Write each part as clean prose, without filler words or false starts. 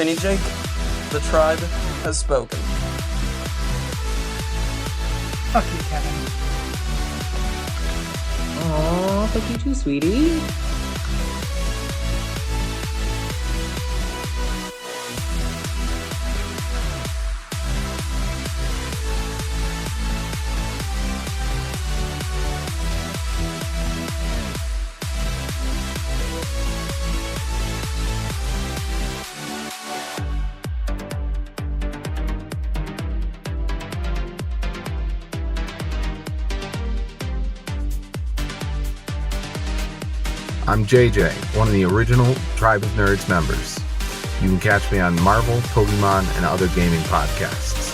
Penny Jake, the tribe has spoken. Fuck you, Kevin. Aw, fuck you too, sweetie. I'm JJ, one of the original Tribe of Nerds members. You can catch me on Marvel, Pokemon, and other gaming podcasts.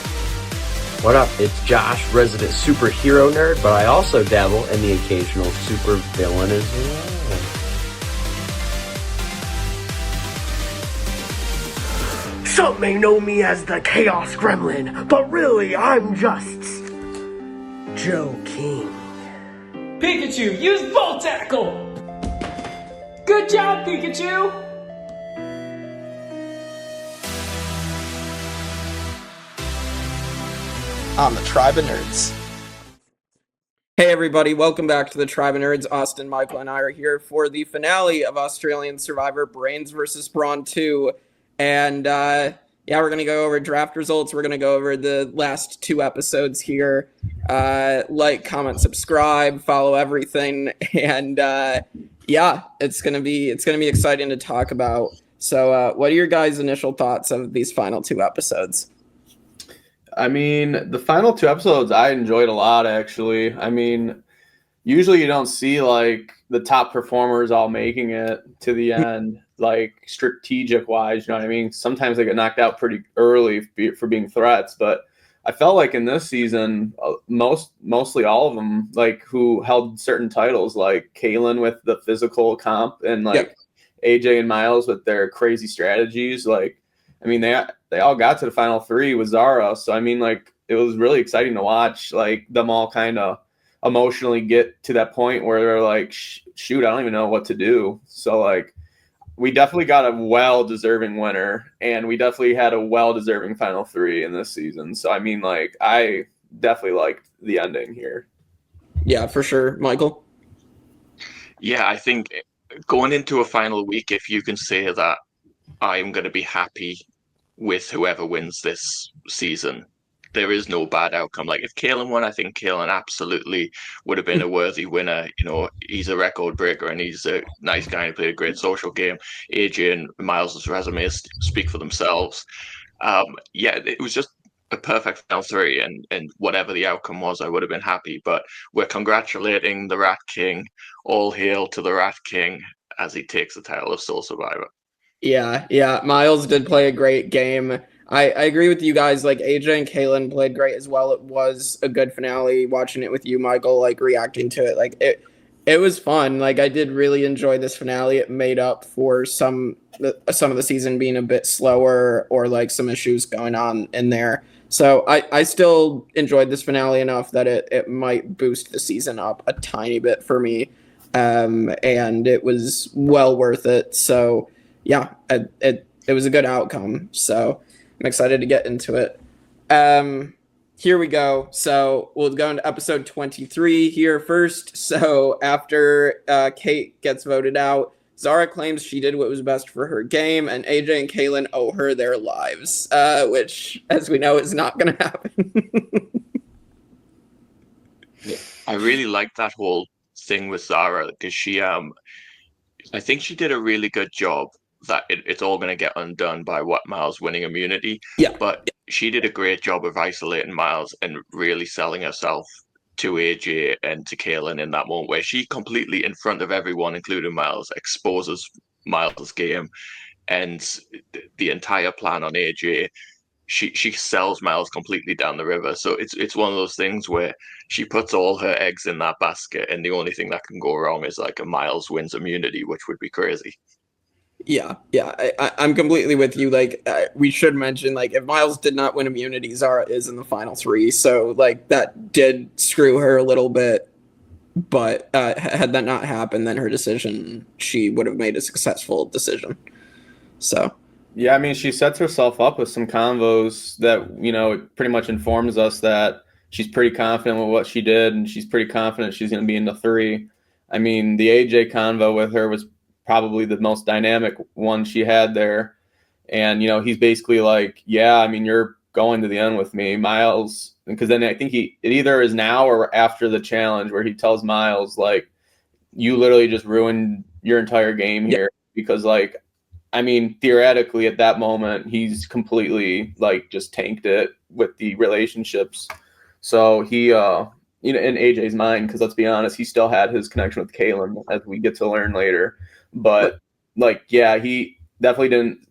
What up? It's Josh, resident superhero nerd, but I also dabble in the occasional super villain as well. Some may know me as the Chaos Gremlin, but really I'm just Joe King. Pikachu, use Volt Tackle! Good job, Pikachu! On the Tribe of Nerds. Hey everybody, welcome back to the Tribe of Nerds. Austin, Michael, and I are here for the finale of Australian Survivor Brains vs. Brawn 2. And we're going to go over draft results. We're going to go over the last two episodes here. Like, comment, subscribe, follow everything. And it's going to be exciting to talk about. So what are your guys' initial thoughts of these final two episodes? I mean, the final two episodes I enjoyed a lot, actually. I mean, usually you don't see, like, the top performers all making it to the end, like, strategic-wise, you know what I mean? Sometimes they get knocked out pretty early for being threats, but I felt like in this season, mostly all of them, like, who held certain titles, like Kaylin with the physical comp and, like, AJ and Miles with their crazy strategies, like, I mean, they all got to the final three with Zara. So, I mean, like, it was really exciting to watch, like, them all kind of emotionally get to that point where they're like, shoot, I don't even know what to do. So, like, we definitely got a well-deserving winner, and we definitely had a well-deserving final three in this season. So, I mean, like, I definitely liked the ending here. Yeah, for sure. Michael? Yeah, I think going into a final week, if you can say that I'm going to be happy with whoever wins this season, there is no bad outcome. Like, if Kaylin won, I think Kaylin absolutely would have been a worthy winner. You know, he's a record breaker and he's a nice guy and played a great social game. AJ and Miles' resumes speak for themselves. It was just a perfect final three, and whatever the outcome was, I would have been happy. But we're congratulating the Rat King. All hail to the Rat King as he takes the title of Soul Survivor. Yeah. Miles did play a great game. I agree with you guys. Like, AJ and Kaylin played great as well. It was a good finale. Watching it with you, Michael, like, reacting to it, like, it was fun. Like, I did really enjoy this finale. It made up for some of the season being a bit slower or, like, some issues going on in there. So I still enjoyed this finale enough that it might boost the season up a tiny bit for me. And it was well worth it. So yeah, it was a good outcome. So I'm excited to get into it. Here we go. So we'll go into episode 23 here first. So after Kate gets voted out, Zara claims she did what was best for her game, and AJ and Kaylin owe her their lives, which, as we know, is not going to happen. I really like that whole thing with Zara because she, I think she did a really good job. That it's all going to get undone by Miles winning immunity. Yeah. But she did a great job of isolating Miles and really selling herself to AJ and to Kaylin in that moment where she completely, in front of everyone, including Miles, exposes Miles' game and the entire plan on AJ. She sells Miles completely down the river. So it's one of those things where she puts all her eggs in that basket, and the only thing that can go wrong is like a Miles wins immunity, which would be crazy. Yeah, I'm completely with you. Like, we should mention, like, if Miles did not win immunity, Zara is in the final three. So, like, that did screw her a little bit. But had that not happened, then her decision, she would have made a successful decision. So, Yeah, I mean, she sets herself up with some convos that, it pretty much informs us that she's pretty confident with what she did, and she's pretty confident she's going to be in the 3. I mean, the AJ convo with her was probably the most dynamic one she had there. And, he's basically like, yeah, I mean, you're going to the end with me, Miles. Because then I think it either is now or after the challenge where he tells Miles, like, you literally just ruined your entire game here. Because, like, I mean, theoretically, at that moment, he's completely like just tanked it with the relationships. So he, in AJ's mind, because let's be honest, he still had his connection with Kaylin, as we get to learn later. But like, yeah, he definitely didn't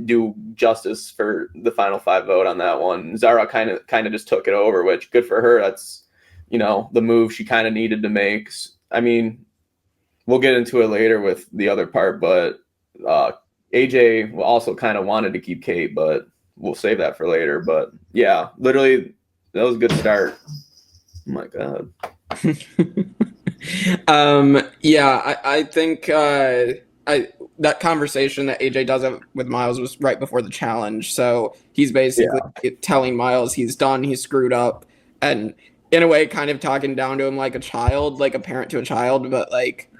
do justice for the final 5 vote on that one. Zara kind of just took it over, which good for her. That's the move she kind of needed to make. I mean, we'll get into it later with the other part, but. AJ also kind of wanted to keep Kate, but we'll save that for later. But yeah, literally, that was a good start. Oh my God. Yeah, I think that conversation that AJ does have with Miles was right before the challenge. So he's basically telling Miles he's done, he's screwed up, and in a way, kind of talking down to him like a child, like a parent to a child, but like.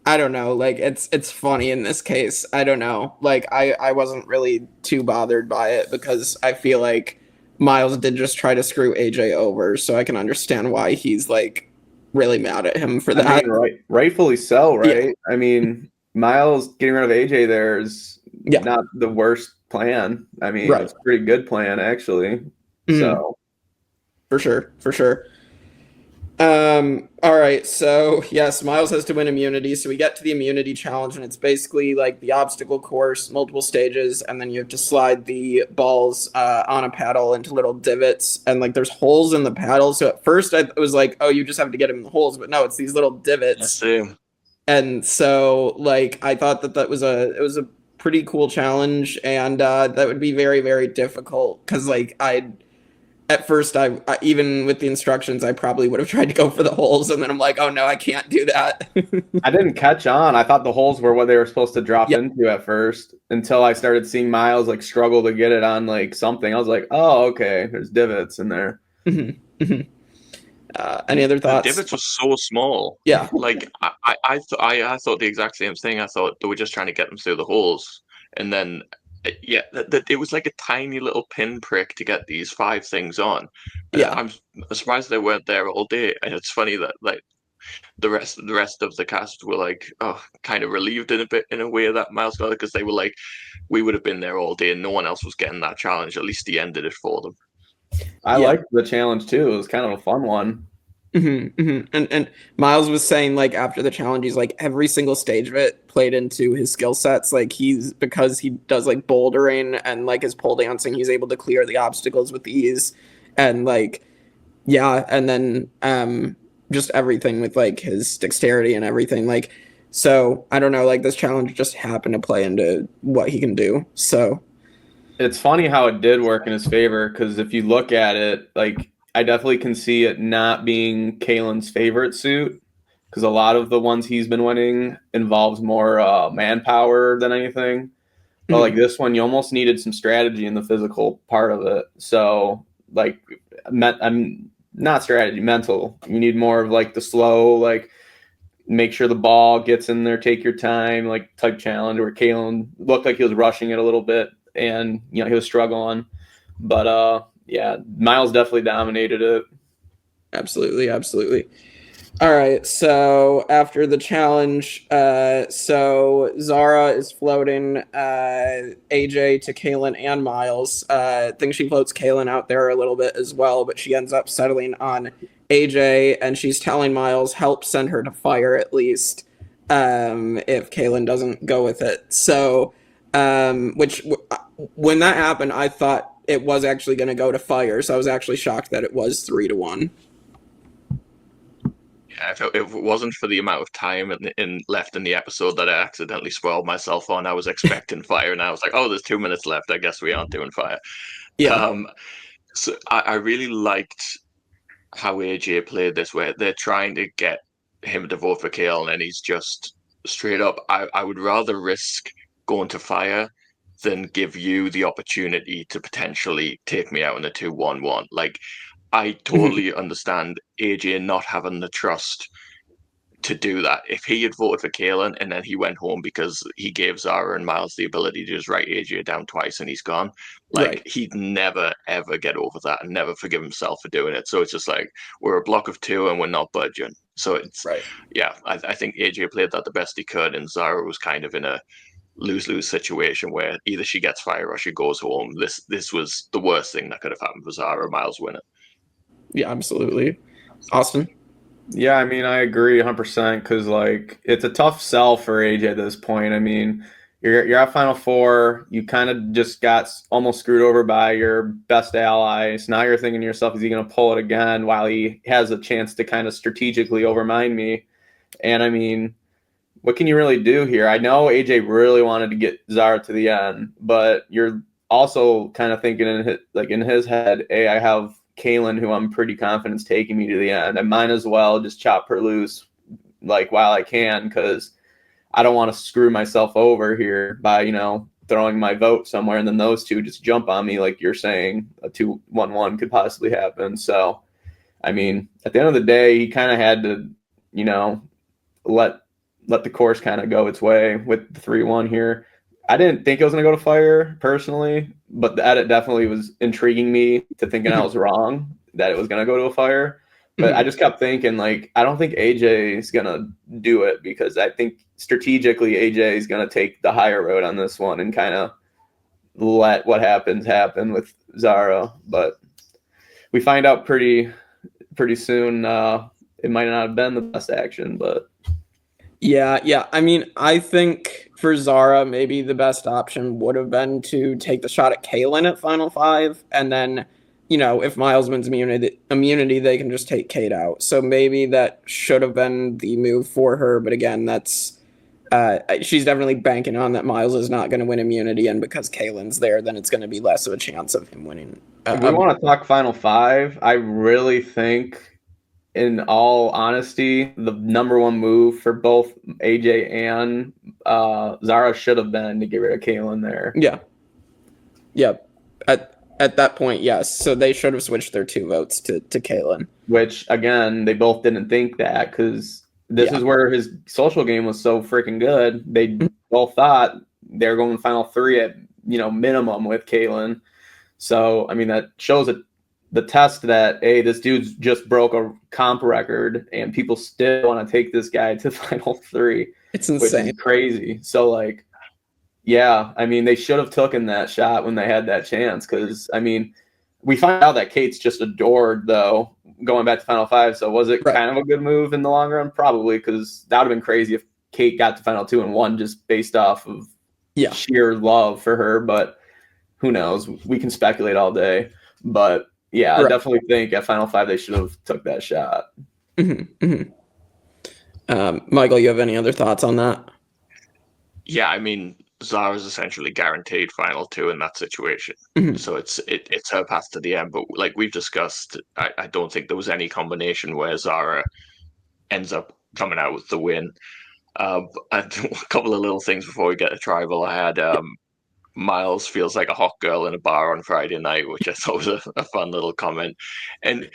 I don't know, like it's funny in this case. I don't know. Like I wasn't really too bothered by it because I feel like Miles did just try to screw AJ over, so I can understand why he's like really mad at him for that. I mean, rightfully so, right? Yeah. I mean, Miles getting rid of AJ there is not the worst plan. I mean, it's a pretty good plan actually. So for sure. All right, so yes, Miles has to win immunity. So we get to the immunity challenge, and it's basically like the obstacle course, multiple stages, and then you have to slide the balls on a paddle into little divots, and like there's holes in the paddle. So at first I was like, oh, you just have to get them in the holes, but no, it's these little divots. And so like I thought that was a pretty cool challenge, and that would be very, very difficult because like at first, I even with the instructions, I probably would have tried to go for the holes, and then I'm like, oh no, I can't do that. I didn't catch on. I thought the holes were what they were supposed to drop into at first until I started seeing Miles like struggle to get it on like something. I was like, oh, okay, there's divots in there. Any other thoughts? The divots were so small. Yeah. Like I thought the exact same thing. I thought they were just trying to get them through the holes, and then. Yeah, it was like a tiny little pinprick to get these 5 things on. Yeah, I'm surprised they weren't there all day. And it's funny that like the rest of the cast were like, oh, kind of relieved in a way that Miles got it because they were like, we would have been there all day and no one else was getting that challenge. At least he ended it for them. I liked the challenge too. It was kind of a fun one. And Miles was saying like after the challenge, he's like every single stage of it played into his skill sets. Like because he does like bouldering and like his pole dancing, he's able to clear the obstacles with ease, and like and then just everything with like his dexterity and everything. Like so I don't know, like this challenge just happened to play into what he can do. So it's funny how it did work in his favor because if you look at it, like. I definitely can see it not being Kaylin's favorite suit because a lot of the ones he's been winning involves more manpower than anything. But like this one, you almost needed some strategy in the physical part of it. So like, I'm not strategy, mental. You need more of like the slow, like make sure the ball gets in there, take your time, like type challenge. Where Kaylin looked like he was rushing it a little bit, and he was struggling. But yeah, Miles definitely dominated it. Absolutely. All right, so after the challenge, so Zara is floating AJ to Kaylin and Miles. I think she floats Kaylin out there a little bit as well, but she ends up settling on AJ, and she's telling Miles, help send her to fire at least, if Kaylin doesn't go with it. So, when that happened, I thought it was actually going to go to fire, so I was actually shocked that it was 3-1. Yeah, if it wasn't for the amount of time left in the episode that I accidentally spoiled myself on, I was expecting fire, and I was like, oh, there's 2 minutes left. I guess we aren't doing fire. Yeah. So I really liked how AJ played this, where they're trying to get him to vote for Kale, and he's just straight up, I would rather risk going to fire than give you the opportunity to potentially take me out in a 2-1-1. Like, I totally understand AJ not having the trust to do that. If he had voted for Kalen and then he went home because he gave Zara and Miles the ability to just write AJ down twice and he's gone, like, Right. he'd never ever get over that and never forgive himself for doing it. So it's just like, we're a block of two and we're not budging. So it's Right. yeah, I think AJ played that the best he could, and Zara was kind of in a lose-lose situation where either she gets fired or she goes home. This was the worst thing that could have happened for Zara. Miles winning. Yeah, absolutely. Austin? Yeah, I mean, I agree 100% because, like, it's a tough sell for AJ at this point. I mean, you're at Final Four. You kind of just got almost screwed over by your best ally. So now you're thinking to yourself, is he going to pull it again while he has a chance to kind of strategically overmind me? And, I mean, what can you really do here? I know AJ really wanted to get Zara to the end, but you're also kind of thinking in his head, hey, I have Kalen, who I'm pretty confident is taking me to the end. I might as well just chop her loose, like, while I can, because I don't want to screw myself over here by, throwing my vote somewhere, and then those two just jump on me, like you're saying, a 2-1-1 could possibly happen. So, I mean, at the end of the day, he kind of had to, let the course kind of go its way with the 3-1 here. I didn't think it was going to go to fire personally, but the edit definitely was intriguing me to thinking I was wrong that it was going to go to a fire. But I just kept thinking, like, I don't think AJ is going to do it because I think strategically AJ is going to take the higher road on this one and kind of let what happens happen with Zara. But we find out pretty soon it might not have been the best action, but Yeah. I mean, I think for Zara, maybe the best option would have been to take the shot at Kalen at Final Five, and then, if Miles wins immunity, they can just take Kate out. So maybe that should have been the move for her. But again, that's she's definitely banking on that Miles is not going to win immunity, and because Kalen's there, then it's going to be less of a chance of him winning. If we want to talk Final Five, I really think, in all honesty, the number one move for both AJ and Zara should have been to get rid of Kalen there. Yeah. At that point, yes. So they should have switched their 2 votes to Kalen. Which, again, they both didn't think that because this is where his social game was so freaking good. They both thought they were going to Final 3 at, minimum with Kalen. So, I mean, that shows the test that, hey, this dude's just broke a comp record and people still want to take this guy to Final 3. It's insane. Which is crazy. So, like, yeah, I mean, they should have taken that shot when they had that chance because, I mean, we find out that Kate's just adored, though, going back to Final 5. So was it kind of a good move in the long run? Probably, because that would have been crazy if Kate got to Final 2 and won just based off of sheer love for her. But who knows? We can speculate all day. But, yeah, I definitely think at Final 5 they should have took that shot. Michael, you have any other thoughts on that? Yeah, I mean, Zara's essentially guaranteed Final 2 in that situation. So it's her path to the end. But like we've discussed, I don't think there was any combination where Zara ends up coming out with the win. A couple of little things before we get to Tribal. I had Miles feels like a hot girl in a bar on Friday night, which I thought was a fun little comment. And,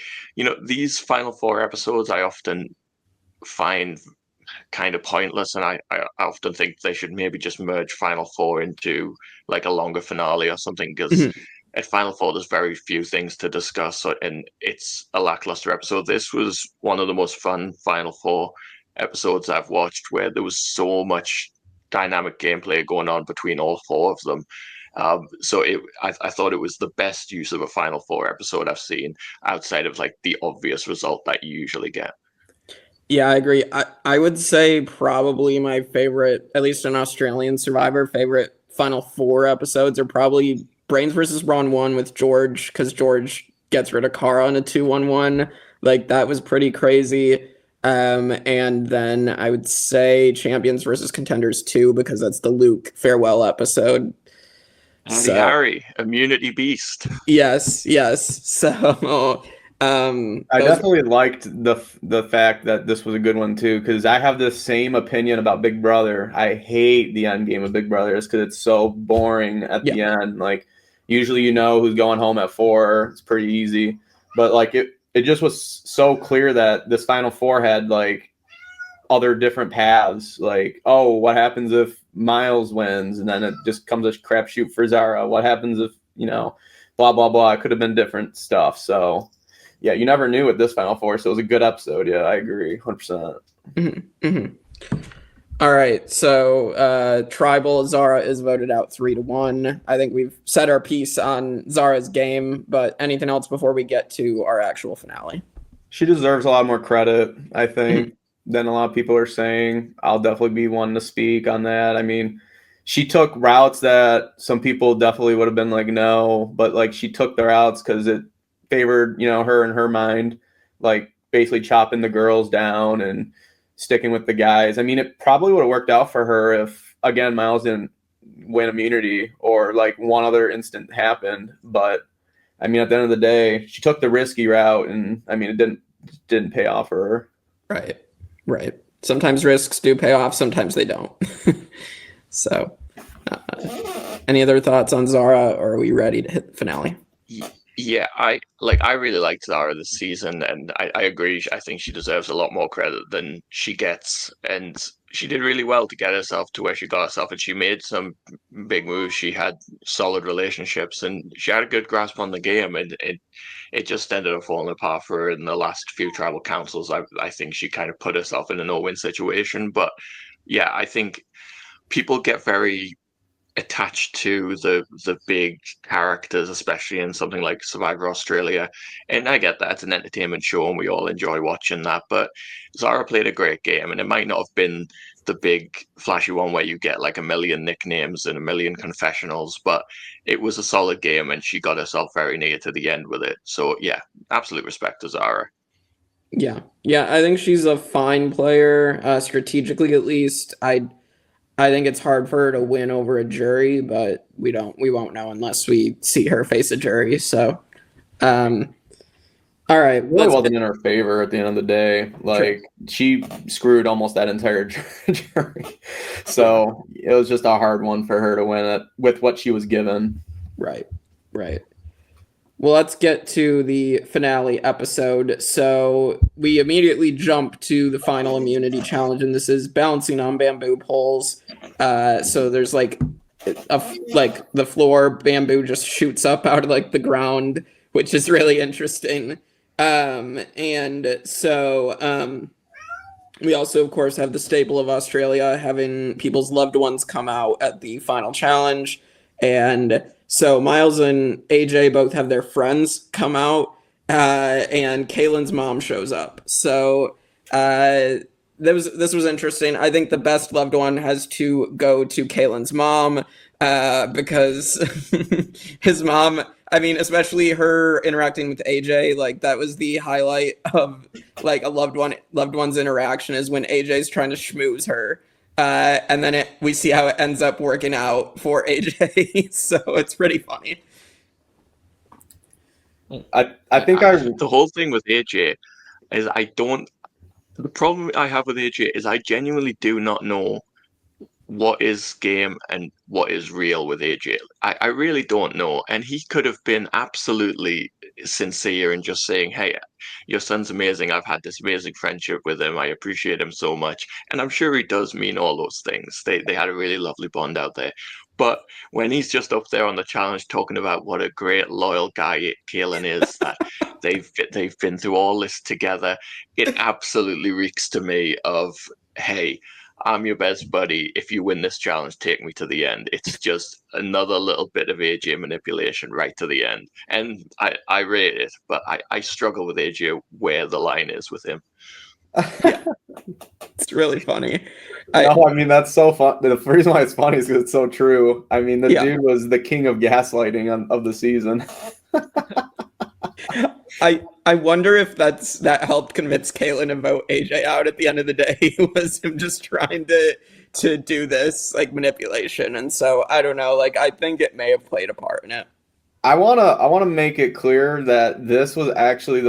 these Final Four episodes I often find kind of pointless, and I often think they should maybe just merge Final Four into like a longer finale or something, because at Final Four there's very few things to discuss, and it's a lackluster episode. This was one of the most fun Final Four episodes I've watched, where there was so much dynamic gameplay going on between all 4 of them. So I thought it was the best use of a Final Four episode I've seen, outside of like the obvious result that you usually get. Yeah, I agree. I would say probably my favorite, at least an Australian Survivor, favorite Final Four episodes are probably Brains versus Brawn 1 with George, because George gets rid of Kara on a 2-1-1. Like, that was pretty crazy. And then I would say Champions versus Contenders 2, because that's the Luke farewell episode. Harry, immunity beast. Yes. So I definitely liked the fact that this was a good one too, because I have the same opinion about Big Brother. I hate the end game of Big Brother just because it's so boring at the end. Like usually you know who's going home at 4. It's pretty easy, but like it just was so clear that this Final Four had like other different paths. Like, oh, what happens if Miles wins, and then it just comes a crapshoot for Zara? What happens if blah blah blah? It could have been different stuff. So. Yeah, you never knew with this Final Four, so it was a good episode. Yeah, I agree, 100%. Mm-hmm. Mm-hmm. All right, so Tribal Zara is voted out 3-1. I think we've said our piece on Zara's game, but anything else before we get to our actual finale? She deserves a lot more credit, I think, than a lot of people are saying. I'll definitely be one to speak on that. I mean, she took routes that some people definitely would have been like, no, but like she took the routes because it favored, her in her mind, like basically chopping the girls down and sticking with the guys. I mean, it probably would have worked out for her if, again, Miles didn't win immunity or like one other instant happened. But I mean, at the end of the day, she took the risky route, and I mean, it didn't pay off for her. Right. Sometimes risks do pay off, sometimes they don't. So, any other thoughts on Zara, or are we ready to hit the finale? Yeah, I really liked Zara this season, and I agree. I think she deserves a lot more credit than she gets, and she did really well to get herself to where she got herself, and she made some big moves. She had solid relationships, and she had a good grasp on the game, and it just ended up falling apart for her in the last few tribal councils. I think she kind of put herself in a no-win situation, but yeah, I think people get very attached to the big characters, especially in something like Survivor Australia. And I get that it's an entertainment show and we all enjoy watching that. But Zara played a great game, and it might not have been the big flashy one where you get like a million nicknames and a million confessionals, but it was a solid game and she got herself very near to the end with it. So yeah, absolute respect to Zara. Yeah, I think she's a fine player, strategically at least. I think it's hard for her to win over a jury, but we won't know unless we see her face a jury. So, all right. It really wasn't in her favor at the end of the day. Like, she screwed almost that entire jury. So it was just a hard one for her to win it with what she was given. Right. Well, let's get to the finale episode. So we immediately jump to the final immunity challenge, and this is bouncing on bamboo poles. So there's like the floor bamboo just shoots up out of like the ground, which is really interesting. And so we also, of course, have the staple of Australia having people's loved ones come out at the final challenge. And so Miles and AJ both have their friends come out, and Kaylin's mom shows up. So this was interesting. I think the best loved one has to go to Kaylin's mom, because his mom, I mean, especially her interacting with AJ, like that was the highlight of like a loved one's interaction, is when AJ's trying to schmooze her. And then we see how it ends up working out for AJ. So it's pretty funny. I think the whole thing with AJ is the problem I have with AJ is I genuinely do not know what is game and what is real with AJ. I really don't know. And he could have been absolutely sincere in just saying, hey, your son's amazing. I've had this amazing friendship with him. I appreciate him so much. And I'm sure he does mean all those things. They had a really lovely bond out there. But when he's just up there on the challenge talking about what a great loyal guy Kaylin is, that they've been through all this together, it absolutely reeks to me of, hey, I'm your best buddy. If you win this challenge, take me to the end. It's just another little bit of AJ manipulation right to the end. And I rate it, but I struggle with AJ where the line is with him. Yeah. It's really funny. I mean, that's so fun. The reason why it's funny is because it's so true. I mean, the dude was the king of gaslighting of the season. I wonder if that helped convince Kaylin to vote AJ out at the end of the day. Was him just trying to do this like manipulation. And so I don't know, like I think it may have played a part in it. I wanna make it clear that this was actually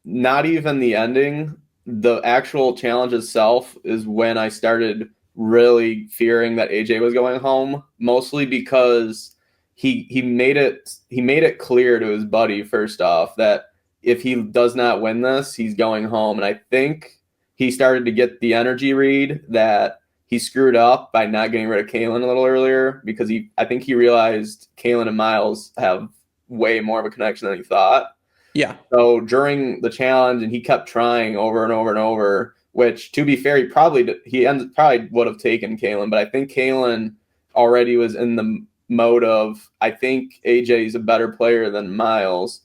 not even the ending. The actual challenge itself is when I started really fearing that AJ was going home, mostly because he made it clear to his buddy first off that if he does not win this, he's going home. And I think he started to get the energy read that he screwed up by not getting rid of Kalen a little earlier, because I think he realized Kalen and Miles have way more of a connection than he thought. Yeah. So during the challenge, and he kept trying over and over and over, which, to be fair, he probably would have taken Kalen, but I think Kalen already was in the mode of, I think AJ is a better player than Miles.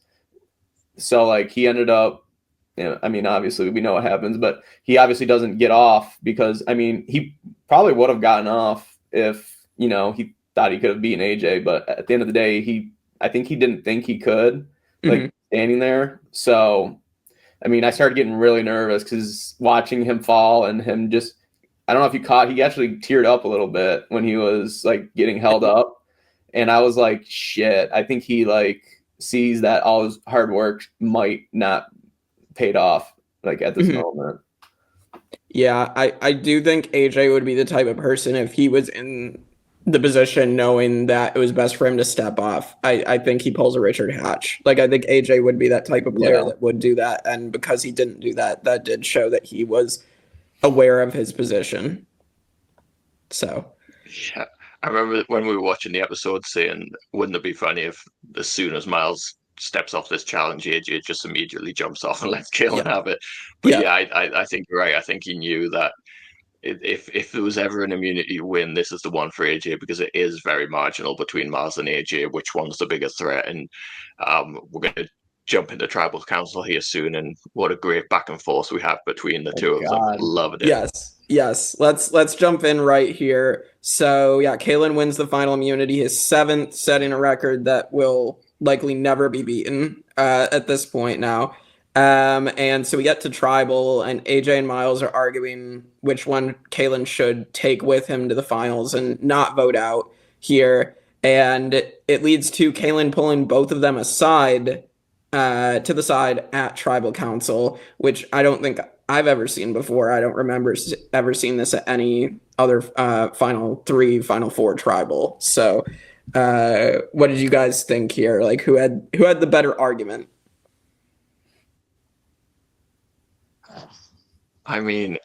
So like he ended up, I mean, obviously we know what happens, but he obviously doesn't get off because, I mean, he probably would have gotten off if, he thought he could have beaten AJ, but at the end of the day, I think he didn't think he could, like standing there. So, I mean, I started getting really nervous because watching him fall and him just, I don't know if you caught, he actually teared up a little bit when he was like getting held up. And I was like, shit, I think he like sees that all his hard work might not paid off like at this moment. Yeah, I do think AJ would be the type of person, if he was in the position knowing that it was best for him to step off, I think he pulls a Richard Hatch. Like, I think AJ would be that type of player that would do that. And because he didn't do that, that did show that he was aware of his position. So. Yeah. I remember when we were watching the episode saying, wouldn't it be funny if as soon as Miles steps off this challenge, AJ just immediately jumps off and lets Kalen have it. But I think you're right. I think he knew that if there was ever an immunity win, this is the one for AJ, because it is very marginal between Miles and AJ, which one's the biggest threat. And we're going to jump into Tribal Council here soon, and what a great back and forth we have between the two of them. Loved it. Yes. Let's jump in right here. So yeah, Kalen wins the final immunity, his 7th, setting a record that will likely never be beaten at this point now. And so we get to Tribal, and AJ and Miles are arguing which one Kalen should take with him to the finals and not vote out here. And it leads to Kalen pulling both of them aside to the side at Tribal Council, which I don't think I've ever seen before. I don't remember ever seeing this at any other Final 3, Final 4 Tribal. So what did you guys think here? Like, who had the better argument? I mean,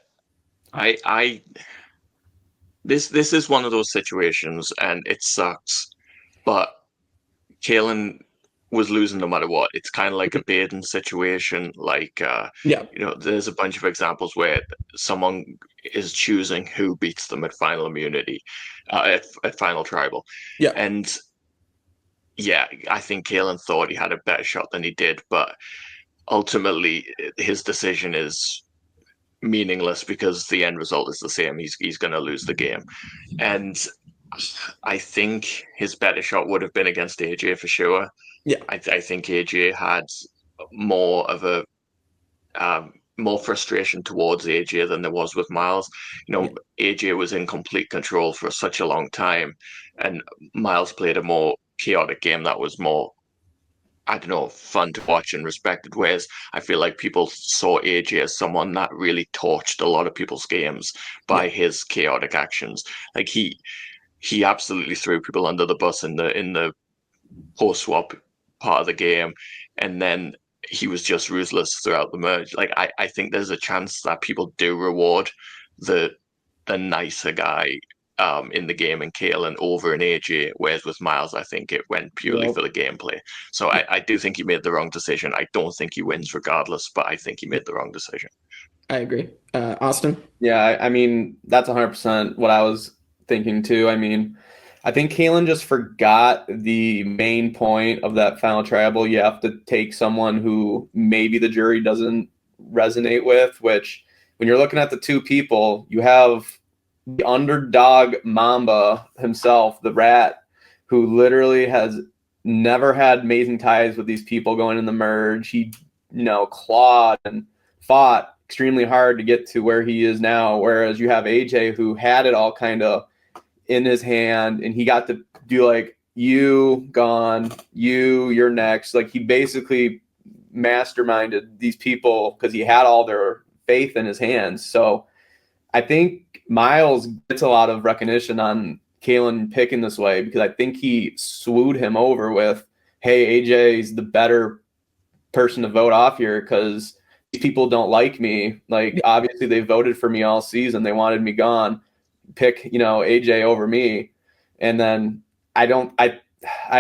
this is one of those situations, and it sucks, but Kalen was losing no matter what. It's kind of like a Baden situation. Like, there's a bunch of examples where someone is choosing who beats them at final immunity, at final tribal. Yeah. And yeah, I think Kalen thought he had a better shot than he did, but ultimately his decision is meaningless because the end result is the same. He's going to lose the game. And I think his better shot would have been against AJ for sure. Yeah, I think AJ had more of a more frustration towards AJ than there was with Miles. AJ was in complete control for such a long time, and Miles played a more chaotic game that was more, I don't know, fun to watch and respected. Whereas I feel like people saw AJ as someone that really torched a lot of people's games by his chaotic actions. Like he absolutely threw people under the bus in the post swap part of the game, and then he was just ruthless throughout the merge. Like I think there's a chance that people do reward the nicer guy in the game in Kalen over in AJ, whereas with Miles, I think it went purely for the gameplay. So I do think he made the wrong decision. I don't think he wins regardless, but I think he made the wrong decision. I agree. Austin? Yeah, I mean, that's 100% what I was thinking too. I mean, I think Kalen just forgot the main point of that final tribal. You have to take someone who maybe the jury doesn't resonate with, which when you're looking at the two people, you have the underdog Mamba himself, the rat, who literally has never had amazing ties with these people going in the merge. He, clawed and fought extremely hard to get to where he is now. Whereas you have AJ, who had it all kind of in his hand, and he got to do like, you gone, you're next. Like, he basically masterminded these people because he had all their faith in his hands. So I think Miles gets a lot of recognition on Kalen picking this way because I think he swooed him over with, hey, AJ's the better person to vote off here because these people don't like me. Like, obviously they voted for me all season. They wanted me gone. Pick, AJ over me. And then I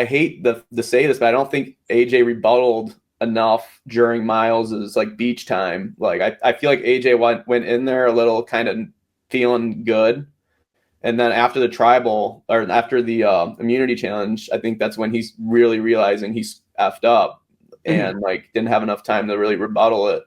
hate to say this, but I don't think AJ rebutted enough during Miles's like beach time. Like I feel like AJ went in there a little kind of feeling good. And then after the tribal or after the immunity challenge, I think that's when he's really realizing he's effed up and like didn't have enough time to really rebuttal it.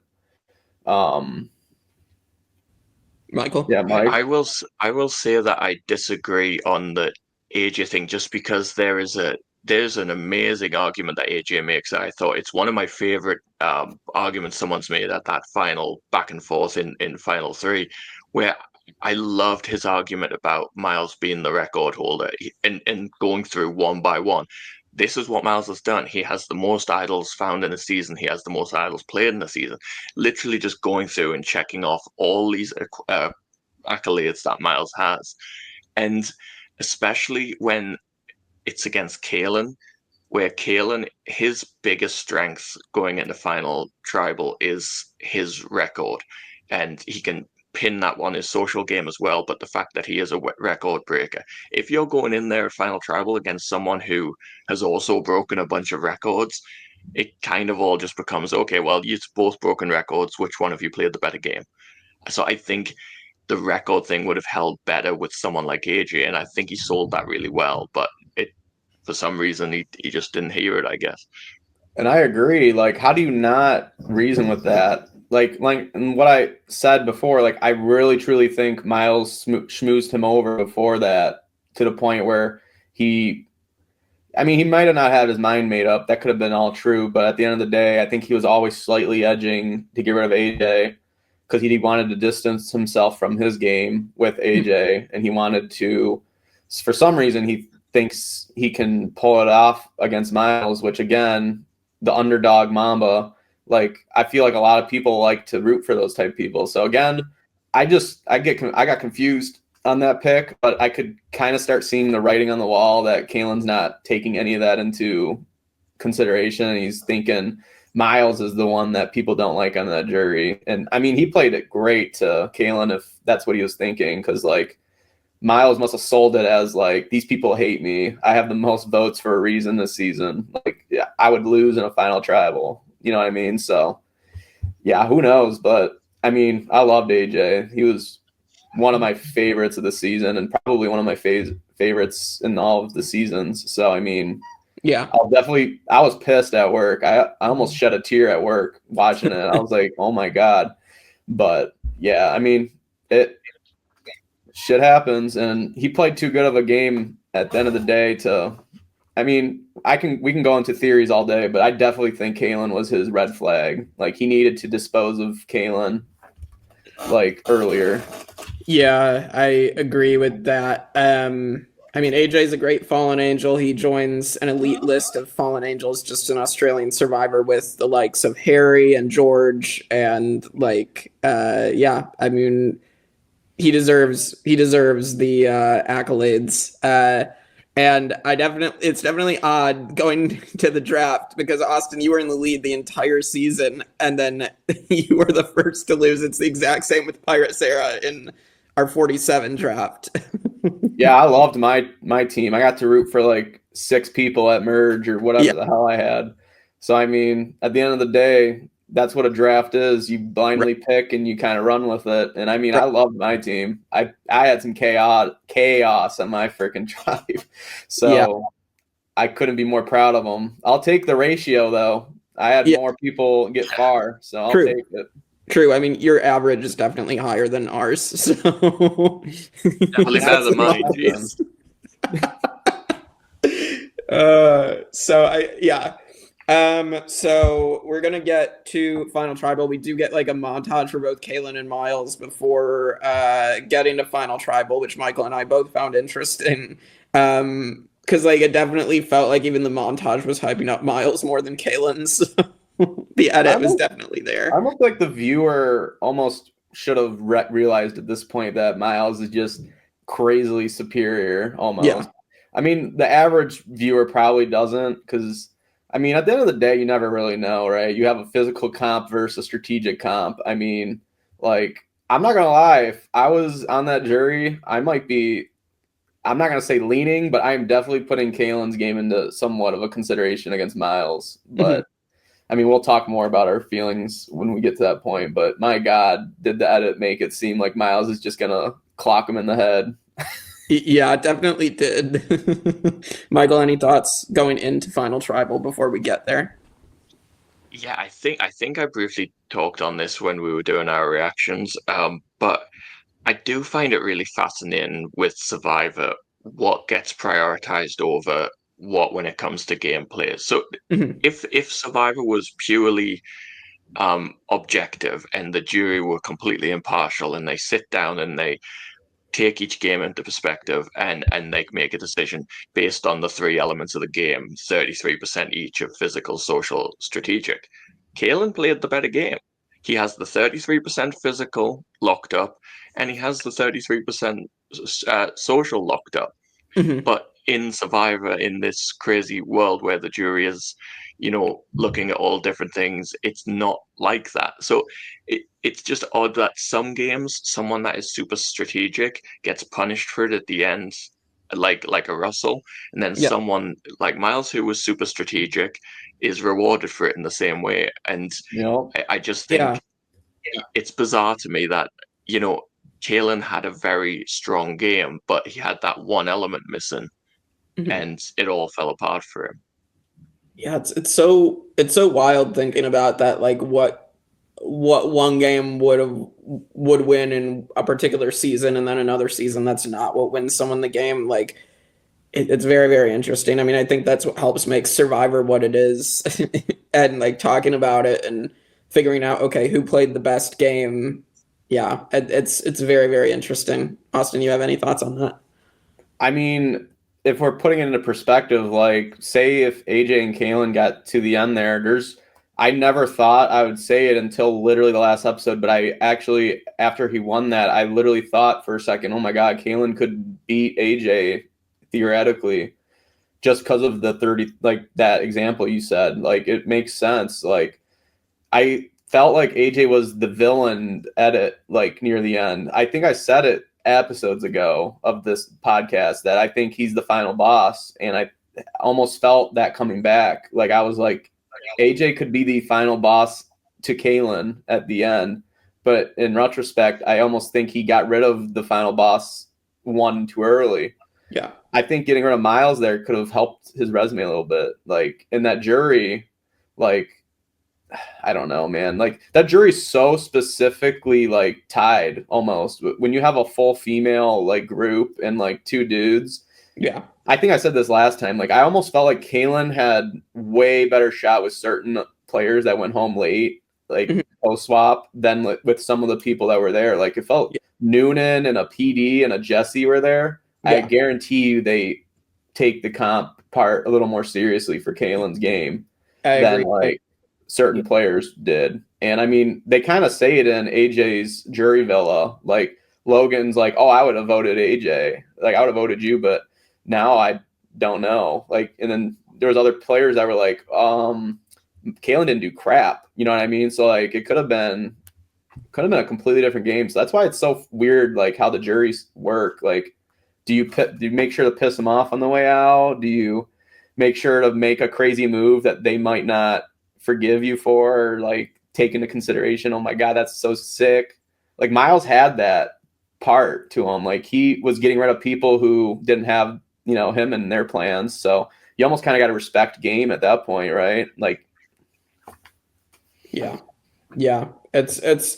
Michael? Yeah, Mike. I will say that I disagree on the AJ thing just because there's an amazing argument that AJ makes that I thought it's one of my favorite arguments someone's made at that final back and forth in final 3, where I loved his argument about Miles being the record holder and going through one by one. This is what Miles has done. He has the most idols found in a season. He has the most idols played in a season. Literally just going through and checking off all these accolades that Miles has. And especially when it's against Kalen, where Kalen, his biggest strength going into final tribal is his record. And he can pin that on his social game as well, but the fact that he is a record breaker. If you're going in there at final tribal against someone who has also broken a bunch of records, it kind of all just becomes, okay, well, you've both broken records, which one of you played the better game? So I think the record thing would have held better with someone like AJ, and I think he sold that really well, but for some reason he just didn't hear it, I guess. And I agree. Like, how do you not reason with that? Like and what I said before, like, I really truly think Miles schmoozed him over before that to the point where he might have not had his mind made up. That could have been all true. But at the end of the day, I think he was always slightly edging to get rid of AJ because he wanted to distance himself from his game with AJ. And he wanted to, for some reason, he thinks he can pull it off against Miles, which, again, the underdog Mamba. Like, I feel like a lot of people like to root for those type of people. So again, I got confused on that pick, but I could kind of start seeing the writing on the wall that Kalen's not taking any of that into consideration. He's thinking Miles is the one that people don't like on that jury. And I mean, he played it great to Kalen if that's what he was thinking. Cause like Miles must have sold it as like, these people hate me. I have the most votes for a reason this season. Like, yeah, I would lose in a final tribal. You know what I mean? So, yeah, who knows? But, I mean, I loved AJ. He was one of my favorites of the season and probably one of my favorites in all of the seasons. So, I mean, yeah, I was pissed at work. I almost shed a tear at work watching it. I was like, oh, my God. But, yeah, I mean, shit happens. And he played too good of a game at the end of the day to – I mean, we can go into theories all day, but I definitely think Kalen was his red flag. Like, he needed to dispose of Kalen like earlier. Yeah, I agree with that. I mean, AJ's a great fallen angel. He joins an elite list of fallen angels, just an Australian survivor with the likes of Harry and George, and like, yeah, I mean, he deserves the accolades. And it's definitely odd going to the draft because, Austin, you were in the lead the entire season, and then you were the first to lose. It's the exact same with Pirate Sarah in our 47 draft. Yeah, I loved my team. I got to root for like 6 people at merge or whatever the hell I had. So, I mean, at the end of the day, that's what a draft is. You blindly pick and you kind of run with it. And I mean, I loved my team. I had some chaos on my freaking tribe. So I couldn't be more proud of them. I'll take the ratio though. I had more people get far, so I'll take it. True. I mean, your average is definitely higher than ours. So definitely better than mine. Jeez. So we're gonna get to final tribal. We do get like a montage for both Kalen and Miles before getting to final tribal, which Michael and I both found interesting. Because like it definitely felt like even the montage was hyping up Miles more than Kalen. So the edit was definitely there. I almost like the viewer almost should have realized at this point that Miles is just crazily superior almost. Yeah. I mean, the average viewer probably doesn't because, I mean, at the end of the day, you never really know, right? You have a physical comp versus a strategic comp. I mean, like, I'm not going to lie. If I was on that jury, I'm not going to say leaning, but I'm definitely putting Kalen's game into somewhat of a consideration against Miles. But I mean, we'll talk more about our feelings when we get to that point. But my God, did the edit make it seem like Miles is just going to clock him in the head? Yeah, it definitely did. Michael, any thoughts going into Final Tribal before we get there? Yeah, I think I briefly talked on this when we were doing our reactions. But I do find it really fascinating with Survivor what gets prioritized over what when it comes to gameplay. So if Survivor was purely objective and the jury were completely impartial and they sit down and they take each game into perspective and they make a decision based on the three elements of the game, 33% each of physical, social, strategic. Kalen played the better game. He has the 33% physical locked up and he has the 33% social locked up. But in Survivor, in this crazy world where the jury is, looking at all different things, it's not like that. So it's just odd that some games, someone that is super strategic gets punished for it at the end, like a Russell, and then someone like Miles, who was super strategic, is rewarded for it in the same way. And I just think it's bizarre to me that, Kalen had a very strong game, but he had that one element missing, and it all fell apart for him. Yeah, it's so wild thinking about that. Like what one game would win in a particular season, and then another season that's not what wins someone the game. Like it's very, very interesting. I mean, I think that's what helps make Survivor what it is, and like talking about it and figuring out who played the best game. Yeah, it's very, very interesting. Austin, you have any thoughts on that? I mean, if we're putting it into perspective, like say if AJ and Kalen got to the end there, I never thought I would say it until literally the last episode, but I actually, after he won that, I literally thought for a second, oh my God, Kalen could beat AJ theoretically just because of the 30, like that example you said. Like it makes sense. Like I felt like AJ was the villain edit like near the end. I think I said it episodes ago of this podcast that I think he's the final boss, and I almost felt that coming back. Like I was like, AJ could be the final boss to Kalen at the end, but in retrospect, I almost think he got rid of the final boss one too early. Yeah, I think getting rid of Miles there could have helped his resume a little bit. Like in that jury, like I don't know, man. Like that jury's so specifically like tied almost. When you have a full female like group and like two dudes. Yeah. I think I said this last time. Like I almost felt like Kalen had way better shot with certain players that went home late, like post swap, than with some of the people that were there. Like it felt Noonan and a PD and a Jesse were there. Yeah. I guarantee you they take the comp part a little more seriously for Kalen's game than like certain players did. And I mean, they kind of say it in AJ's jury villa. Like Logan's like, oh, I would have voted AJ. Like I would have voted you, but now I don't know. Like, and then there was other players that were like, Kalen didn't do crap. You know what I mean? So like it could have been a completely different game. So that's why it's so weird, like how the juries work. Like, do you make sure to piss them off on the way out? Do you make sure to make a crazy move that they might not forgive you for, or like take into consideration, oh my God, that's so sick. Like Miles had that part to him. Like he was getting rid of people who didn't have, him and their plans. So you almost kind of got to respect game at that point, right? Like, yeah, it's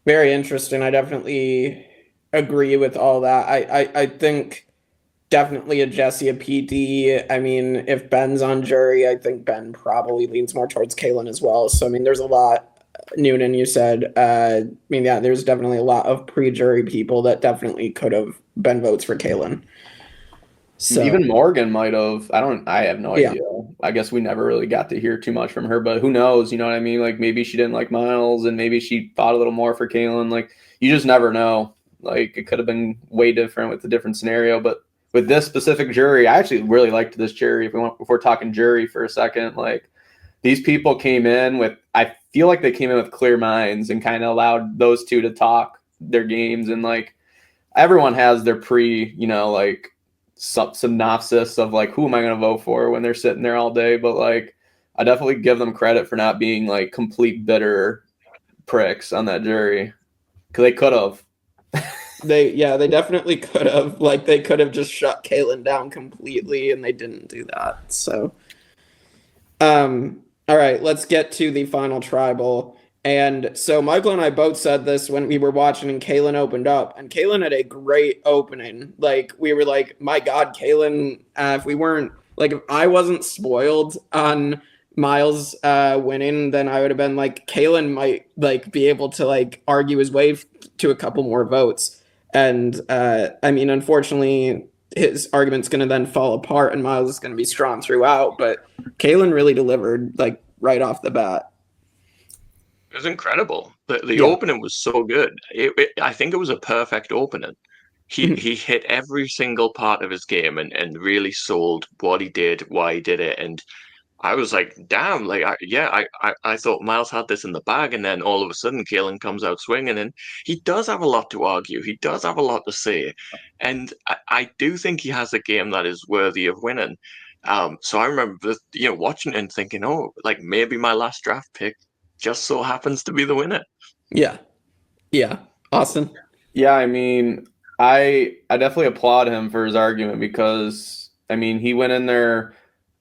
very interesting. I definitely agree with all that. I think definitely a Jesse, a PD. I mean, if Ben's on jury, I think Ben probably leans more towards Kalen as well. So, I mean, there's a lot. Noonan, you said. There's definitely a lot of pre-jury people that definitely could have been votes for Kalen. So even Morgan might have. I have no idea. I guess we never really got to hear too much from her, but who knows? You know what I mean? Like maybe she didn't like Miles, and maybe she fought a little more for Kaylin. Like you just never know. Like it could have been way different with a different scenario, but with this specific jury, I actually really liked this jury. If we're talking jury for a second, like these people came in with, I feel like they came in with clear minds and kind of allowed those two to talk their games, and like everyone has their like synopsis of like who am I going to vote for when they're sitting there all day, but like I definitely give them credit for not being like complete bitter pricks on that jury, because they could have. They definitely could have. Like they could have just shut Kaylin down completely, and they didn't do that. So, all right, let's get to the final tribal. And so Michael and I both said this when we were watching and Kaylin opened up, and Kaylin had a great opening. Like we were like, my God, Kaylin, if I wasn't spoiled on Miles winning, then I would have been like, Kaylin might like be able to like argue his way to a couple more votes. And I mean, unfortunately, his argument's going to then fall apart and Miles is going to be strong throughout. But Kaylin really delivered like right off the bat. It was incredible. The opening was so good. I think it was a perfect opening. He hit every single part of his game and really sold what he did, why he did it. And I was like, damn, like, I thought Miles had this in the bag, and then all of a sudden, Kalen comes out swinging, and he does have a lot to argue. He does have a lot to say, and I do think he has a game that is worthy of winning. So I remember, watching it and thinking, oh, like maybe my last draft pick just so happens to be the winner. Yeah, Austin. Yeah, I mean, I definitely applaud him for his argument, because I mean he went in there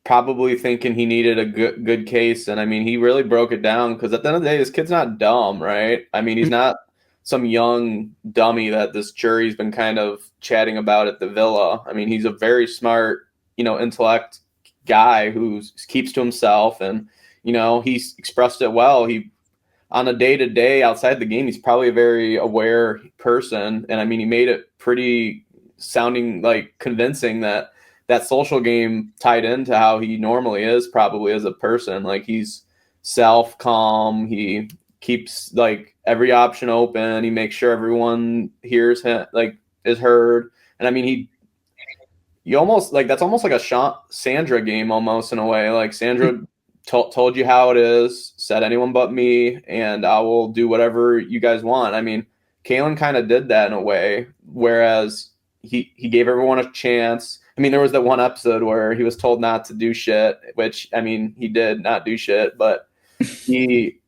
probably thinking he needed a good case, and I mean he really broke it down, because at the end of the day, this kid's not dumb, right? I mean he's not some young dummy that this jury's been kind of chatting about at the villa. I mean he's a very smart, intellect guy who keeps to himself, and he's expressed it well. He on a day-to-day outside the game, he's probably a very aware person, and I mean he made it pretty sounding like convincing that social game tied into how he normally is probably as a person. Like he's calm. He keeps like every option open. He makes sure everyone hears him, like is heard. And I mean, you almost like, that's almost like a Sandra game almost in a way. Like Sandra told you how it is, said anyone but me, and I will do whatever you guys want. I mean, Kalen kind of did that in a way, whereas he gave everyone a chance. I mean, there was that one episode where he was told not to do shit, which, I mean, he did not do shit, but he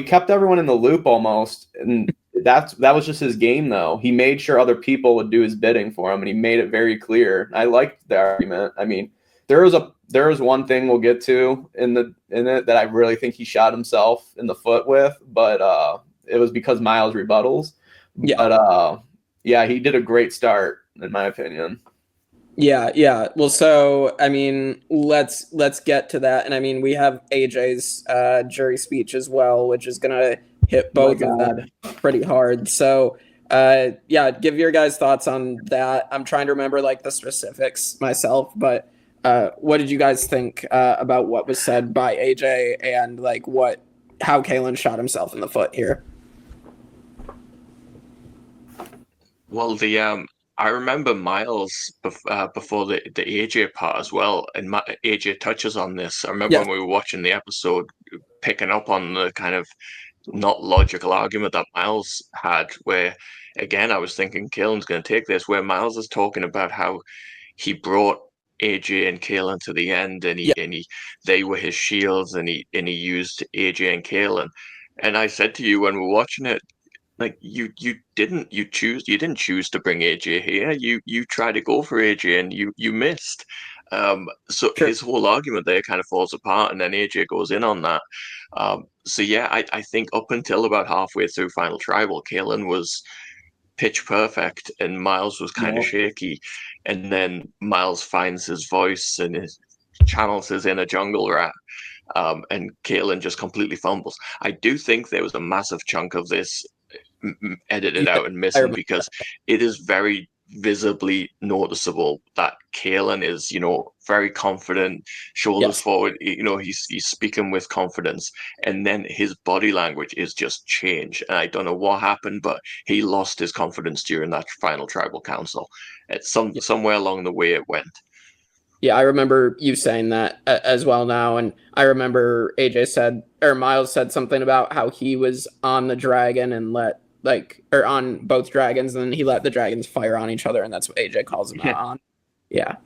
kept everyone in the loop almost. And that was just his game, though. He made sure other people would do his bidding for him, and he made it very clear. I liked the argument. I mean, there was one thing we'll get to in it that I really think he shot himself in the foot with, but it was because Miles rebuttals. Yeah. But he did a great start, in my opinion. Yeah. Well, so I mean, let's get to that, and I mean, we have AJ's jury speech as well, which is gonna hit both of them pretty hard. So, give your guys' thoughts on that. I'm trying to remember like the specifics myself, but what did you guys think about what was said by AJ and like how Kalen shot himself in the foot here? Well, I remember Miles before the AJ part as well, and AJ touches on this. I remember when we were watching the episode, picking up on the kind of not logical argument that Miles had, where, again, I was thinking Kalen's going to take this, where Miles is talking about how he brought AJ and Kalen to the end, and they were his shields, and he used AJ and Kalen. And I said to you when we were watching it, like you didn't choose to bring AJ here. You tried to go for AJ and you missed. So his whole argument there kind of falls apart, and then AJ goes in on that. I think up until about halfway through Final Tribal, Kalen was pitch perfect and Miles was kind of shaky, and then Miles finds his voice and channels his inner jungle rat. And Kalen just completely fumbles. I do think there was a massive chunk of this edited out and missing, because it is very, visibly noticeable that Kalen is, very confident, shoulders forward. He's speaking with confidence, and then his body language is just changed. And I don't know what happened, but he lost his confidence during that final tribal council. It's somewhere along the way it went. Yeah, I remember you saying that as well now, and I remember Miles said something about how he was on the dragon and or on both dragons, and then he let the dragons fire on each other, and that's what AJ calls him out on. Yeah.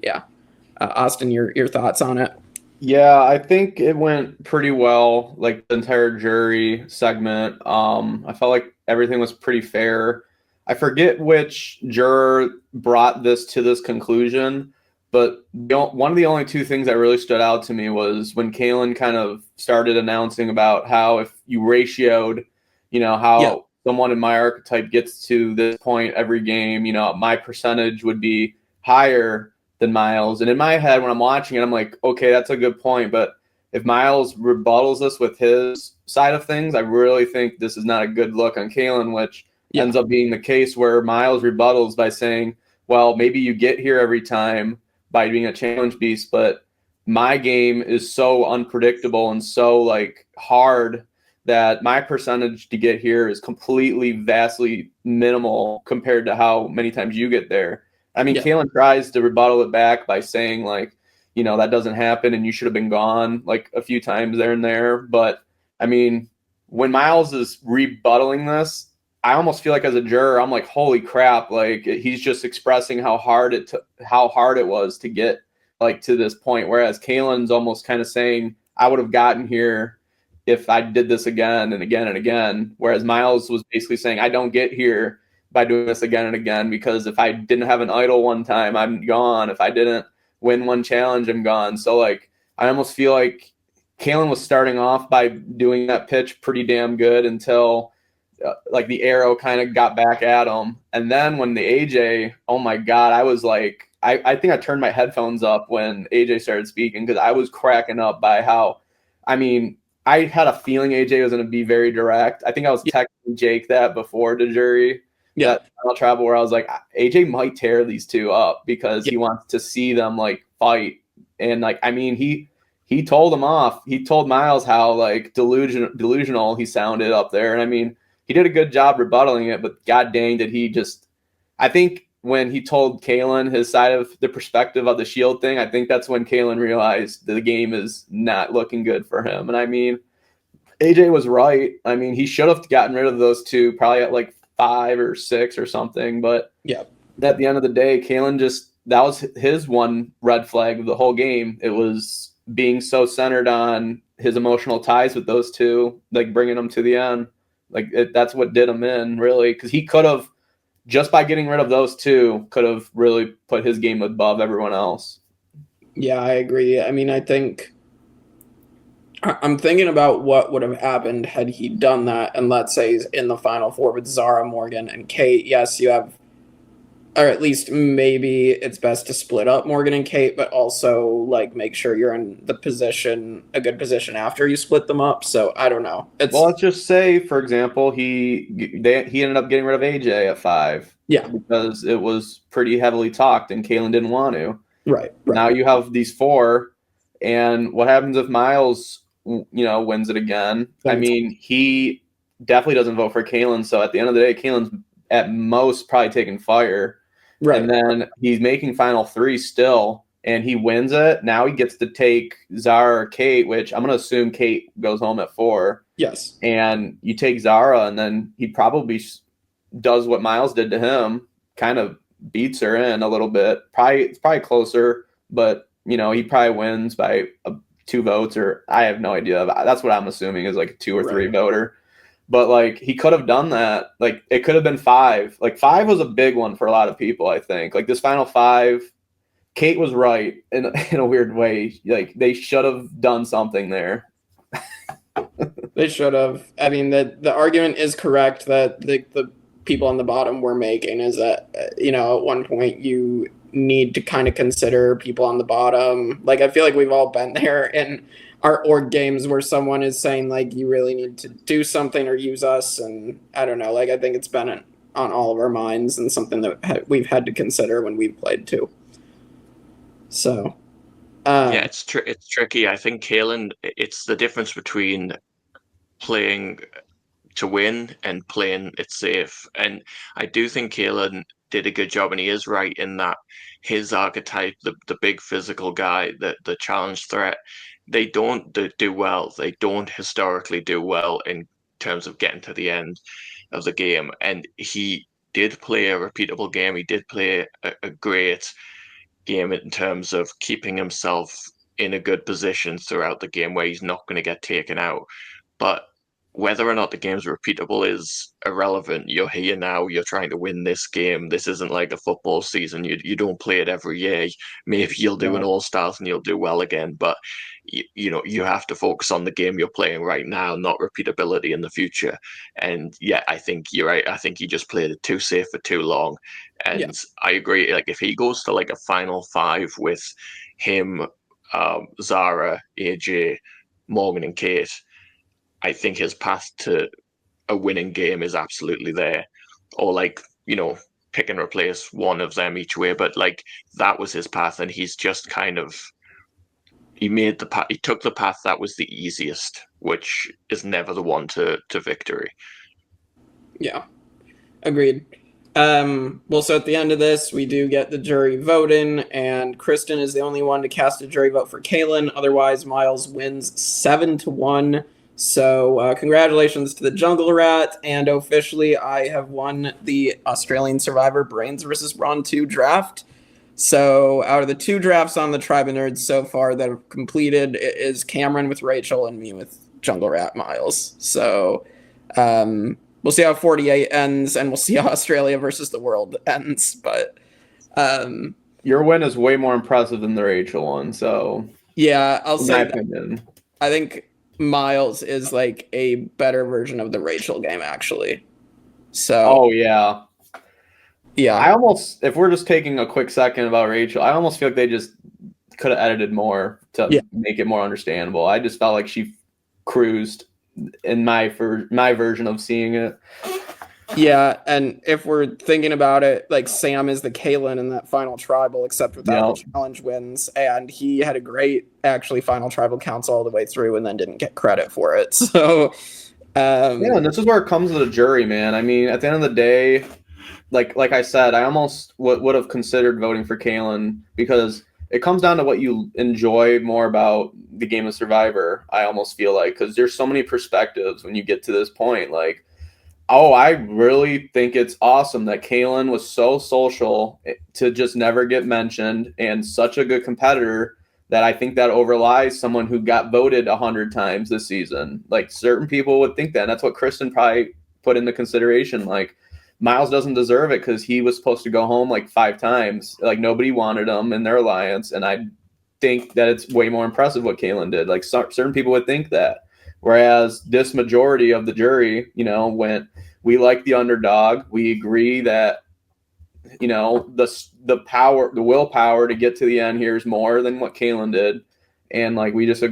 Austin, your thoughts on it? Yeah, I think it went pretty well, like the entire jury segment. I felt like everything was pretty fair. I forget which juror brought this to this conclusion, but one of the only two things that really stood out to me was when Kalen kind of started announcing about how if you ratioed, how someone in my archetype gets to this point every game, my percentage would be higher than Miles. And in my head, when I'm watching it, I'm like, okay, that's a good point. But if Miles rebuttals this with his side of things, I really think this is not a good look on Kalen, which ends up being the case where Miles rebuttals by saying, well, maybe you get here every time by being a challenge beast, but my game is so unpredictable and so hard that my percentage to get here is completely vastly minimal compared to how many times you get there. I mean, Kalen tries to rebuttal it back by saying that doesn't happen and you should have been gone a few times there and there. But I mean, when Miles is rebuttaling this, I almost feel like as a juror, I'm like, holy crap. He's just expressing how hard it was to get to this point. Whereas Kalen's almost kind of saying, I would have gotten here if I did this again and again and again. Whereas Miles was basically saying, I don't get here by doing this again and again, because if I didn't have an idol one time, I'm gone. If I didn't win one challenge, I'm gone. So I almost feel like Kalen was starting off by doing that pitch pretty damn good until the arrow kind of got back at him. And then when the AJ, oh my God, I was like, I think I turned my headphones up when AJ started speaking, because I was cracking up by how, I mean, I had a feeling AJ was going to be very direct. I think I was texting Jake that before the jury, that final travel, where I was like, AJ might tear these two up because he wants to see them fight. And I mean, he told them off. He told Miles how delusional he sounded up there. And I mean, he did a good job rebuttaling it, but god dang did he just, I think when he told Kalen his side of the perspective of the shield thing, I think that's when Kalen realized that the game is not looking good for him. And I mean, AJ was right. I mean, he should have gotten rid of those two probably at 5 or 6 or something. But at the end of the day, Kalen that was his one red flag of the whole game. It was being so centered on his emotional ties with those two, bringing them to the end. That's what did him in, really, because he could have, just by getting rid of those two, could have really put his game above everyone else. Yeah, I agree. I mean, I'm thinking about what would have happened had he done that. And let's say he's in the final four with Zara, Morgan, and Kate. Yes, you have, or at least maybe it's best to split up Morgan and Kate, but also make sure you're in a good position after you split them up. So I don't know. Well, let's just say, for example, he ended up getting rid of AJ at 5. Yeah. Because it was pretty heavily talked and Kalen didn't want to. Right. Now you have these 4, and what happens if Miles, wins it again? I mean, he definitely doesn't vote for Kalen. So at the end of the day, Kalen's at most probably taking fire. Right. And then he's making final 3 still, and he wins it. Now he gets to take Zara or Kate, which I'm going to assume Kate goes home at 4. Yes. And you take Zara, and then he probably does what Miles did to him, kind of beats her in a little bit. It's probably closer, but, he probably wins by 2 votes, or I have no idea. That's what I'm assuming is a 2 or 3 voter. But he could have done that. It could have been 5. 5 was a big one for a lot of people, I think. This final 5, Kate was right in a weird way. They should have done something there. They should have. I mean, the argument is correct that the people on the bottom were making is that, at one point you need to kind of consider people on the bottom. I feel like we've all been there in our org games where someone is saying you really need to do something or use us, and I don't know, I think it's been on all of our minds and something that we've had to consider when we've played too. So, yeah, it's tricky. I think Kalen, it's the difference between playing to win and playing it safe. And I do think Kalen did a good job, and he is right in that his archetype, the big physical guy, the challenge threat, they don't do well. They don't historically do well in terms of getting to the end of the game. And he did play a repeatable game. He did play a great game in terms of keeping himself in a good position throughout the game where he's not going to get taken out. But whether or not the game's repeatable is irrelevant. You're here now. You're trying to win this game. This isn't like a football season. You don't play it every year. Maybe you'll do an All-Stars and you'll do well again. But you have to focus on the game you're playing right now, not repeatability in the future. And yeah, I think you're right. I think he just played it too safe for too long. And I agree. Like if he goes to like a final five with him, Zara, AJ, Morgan, and Kate, I think his path to a winning game is absolutely there. Or like, pick and replace one of them each way. But like that was his path, and he's just kind of he took the path that was the easiest, which is never the one to victory. Yeah. Agreed. Well, so at the end of this, we do get the jury voting, and Kristen is the only one to cast a jury vote for Kalen. Otherwise, Miles wins 7-1. So congratulations to the Jungle Rat, and officially I have won the Australian Survivor Brains vs. Brawn 2 draft. So out of the 2 drafts on the Tribe of Nerds so far that have completed, it is Cameron with Rachel and me with Jungle Rat Miles. So we'll see how 48 ends, and we'll see how Australia versus the world ends. But your win is way more impressive than the Rachel one. So yeah, I'll say opinion. I think Miles is like a better version of the Rachel game, actually. So yeah. I almost, if we're just taking a quick second about Rachel, I almost feel like they just could have edited more to make it more understandable. I just felt like she cruised in my version of seeing it. Yeah, and if we're thinking about it, like Sam is the Kalen in that final tribal, except without the challenge wins, and he had a great actually final tribal council all the way through, and then didn't get credit for it. So and this is where it comes to the jury, man. I mean, at the end of the day, like I said, I almost would have considered voting for Kalen because it comes down to what you enjoy more about the game of Survivor. I almost feel like because there's so many perspectives when you get to this point, like. Oh, I really think it's awesome that Kalen was so social to just never get mentioned and such a good competitor that I think that overlies someone who got voted 100 times this season. Like certain people would think that, and that's what Kristen probably put into consideration. Like Miles doesn't deserve it because he was supposed to go home like 5 times. Like nobody wanted him in their alliance, and I think that it's way more impressive what Kalen did. Like certain people would think that. Whereas this majority of the jury, went, we like the underdog. We agree that, the power, the willpower to get to the end here is more than what Kalen did. And like, we just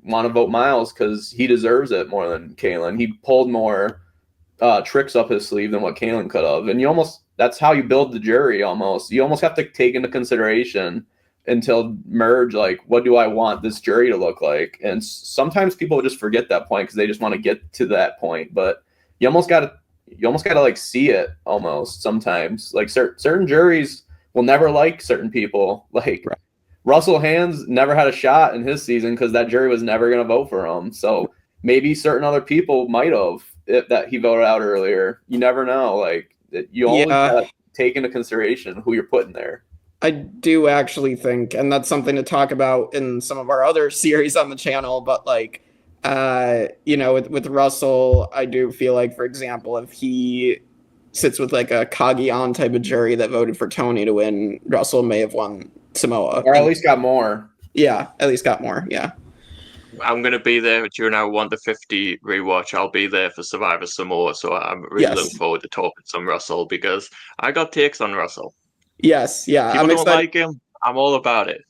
want to vote Miles because he deserves it more than Kalen. He pulled more tricks up his sleeve than what Kalen could have. And that's how you build the jury almost. You almost have to take into consideration until merge, like, what do I want this jury to look like? And sometimes people just forget that point because they just want to get to that point. But you almost got to like see it almost sometimes. Like certain juries will never like certain people. Like Russell Hands never had a shot in his season because that jury was never going to vote for him. So maybe certain other people might have that he voted out earlier. You never know. Like you always got to take into consideration who you're putting there. I do actually think, and that's something to talk about in some of our other series on the channel, but like, with Russell, I do feel like, for example, if he sits with like a Kagian type of jury that voted for Tony to win, Russell may have won Samoa. Or at least got more. Yeah, at least got more, yeah. I'm going to be there during our 1-50 rewatch. I'll be there for Survivor Samoa, so I'm really looking forward to talking some Russell because I got takes on Russell. Yes, yeah. People don't like him. I'm all about it.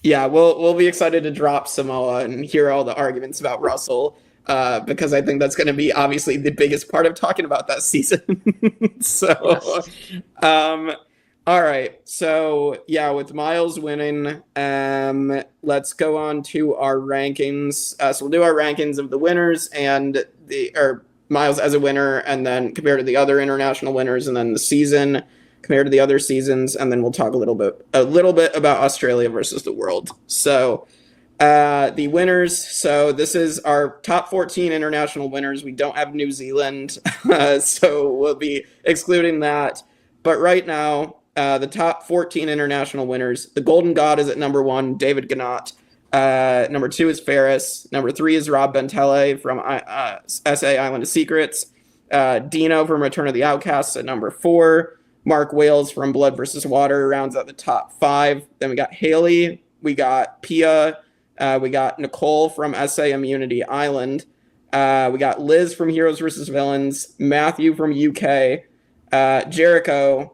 Yeah, we'll be excited to drop Samoa and hear all the arguments about Russell. because I think that's going to be obviously the biggest part of talking about that season. So, all right. So, yeah, with Miles winning, let's go on to our rankings. So we'll do our rankings of the winners and Miles as a winner, and then compared to the other international winners, and then the season compared to the other seasons, and then we'll talk a little bit about Australia versus the world. So, the winners. So this is our top 14 international winners. We don't have New Zealand, so we'll be excluding that. But right now, the top 14 international winners, the Golden God is at number 1, David Gannott. Number 2 is Ferris. Number 3 is Rob Bentele from SA Island of Secrets. Dino from Return of the Outcasts at number 4. Mark Wales from Blood vs. Water rounds out the top 5. Then we got Haley. We got Pia. We got Nicole from SA Immunity Island. We got Liz from Heroes vs. Villains. Matthew from UK. Jericho.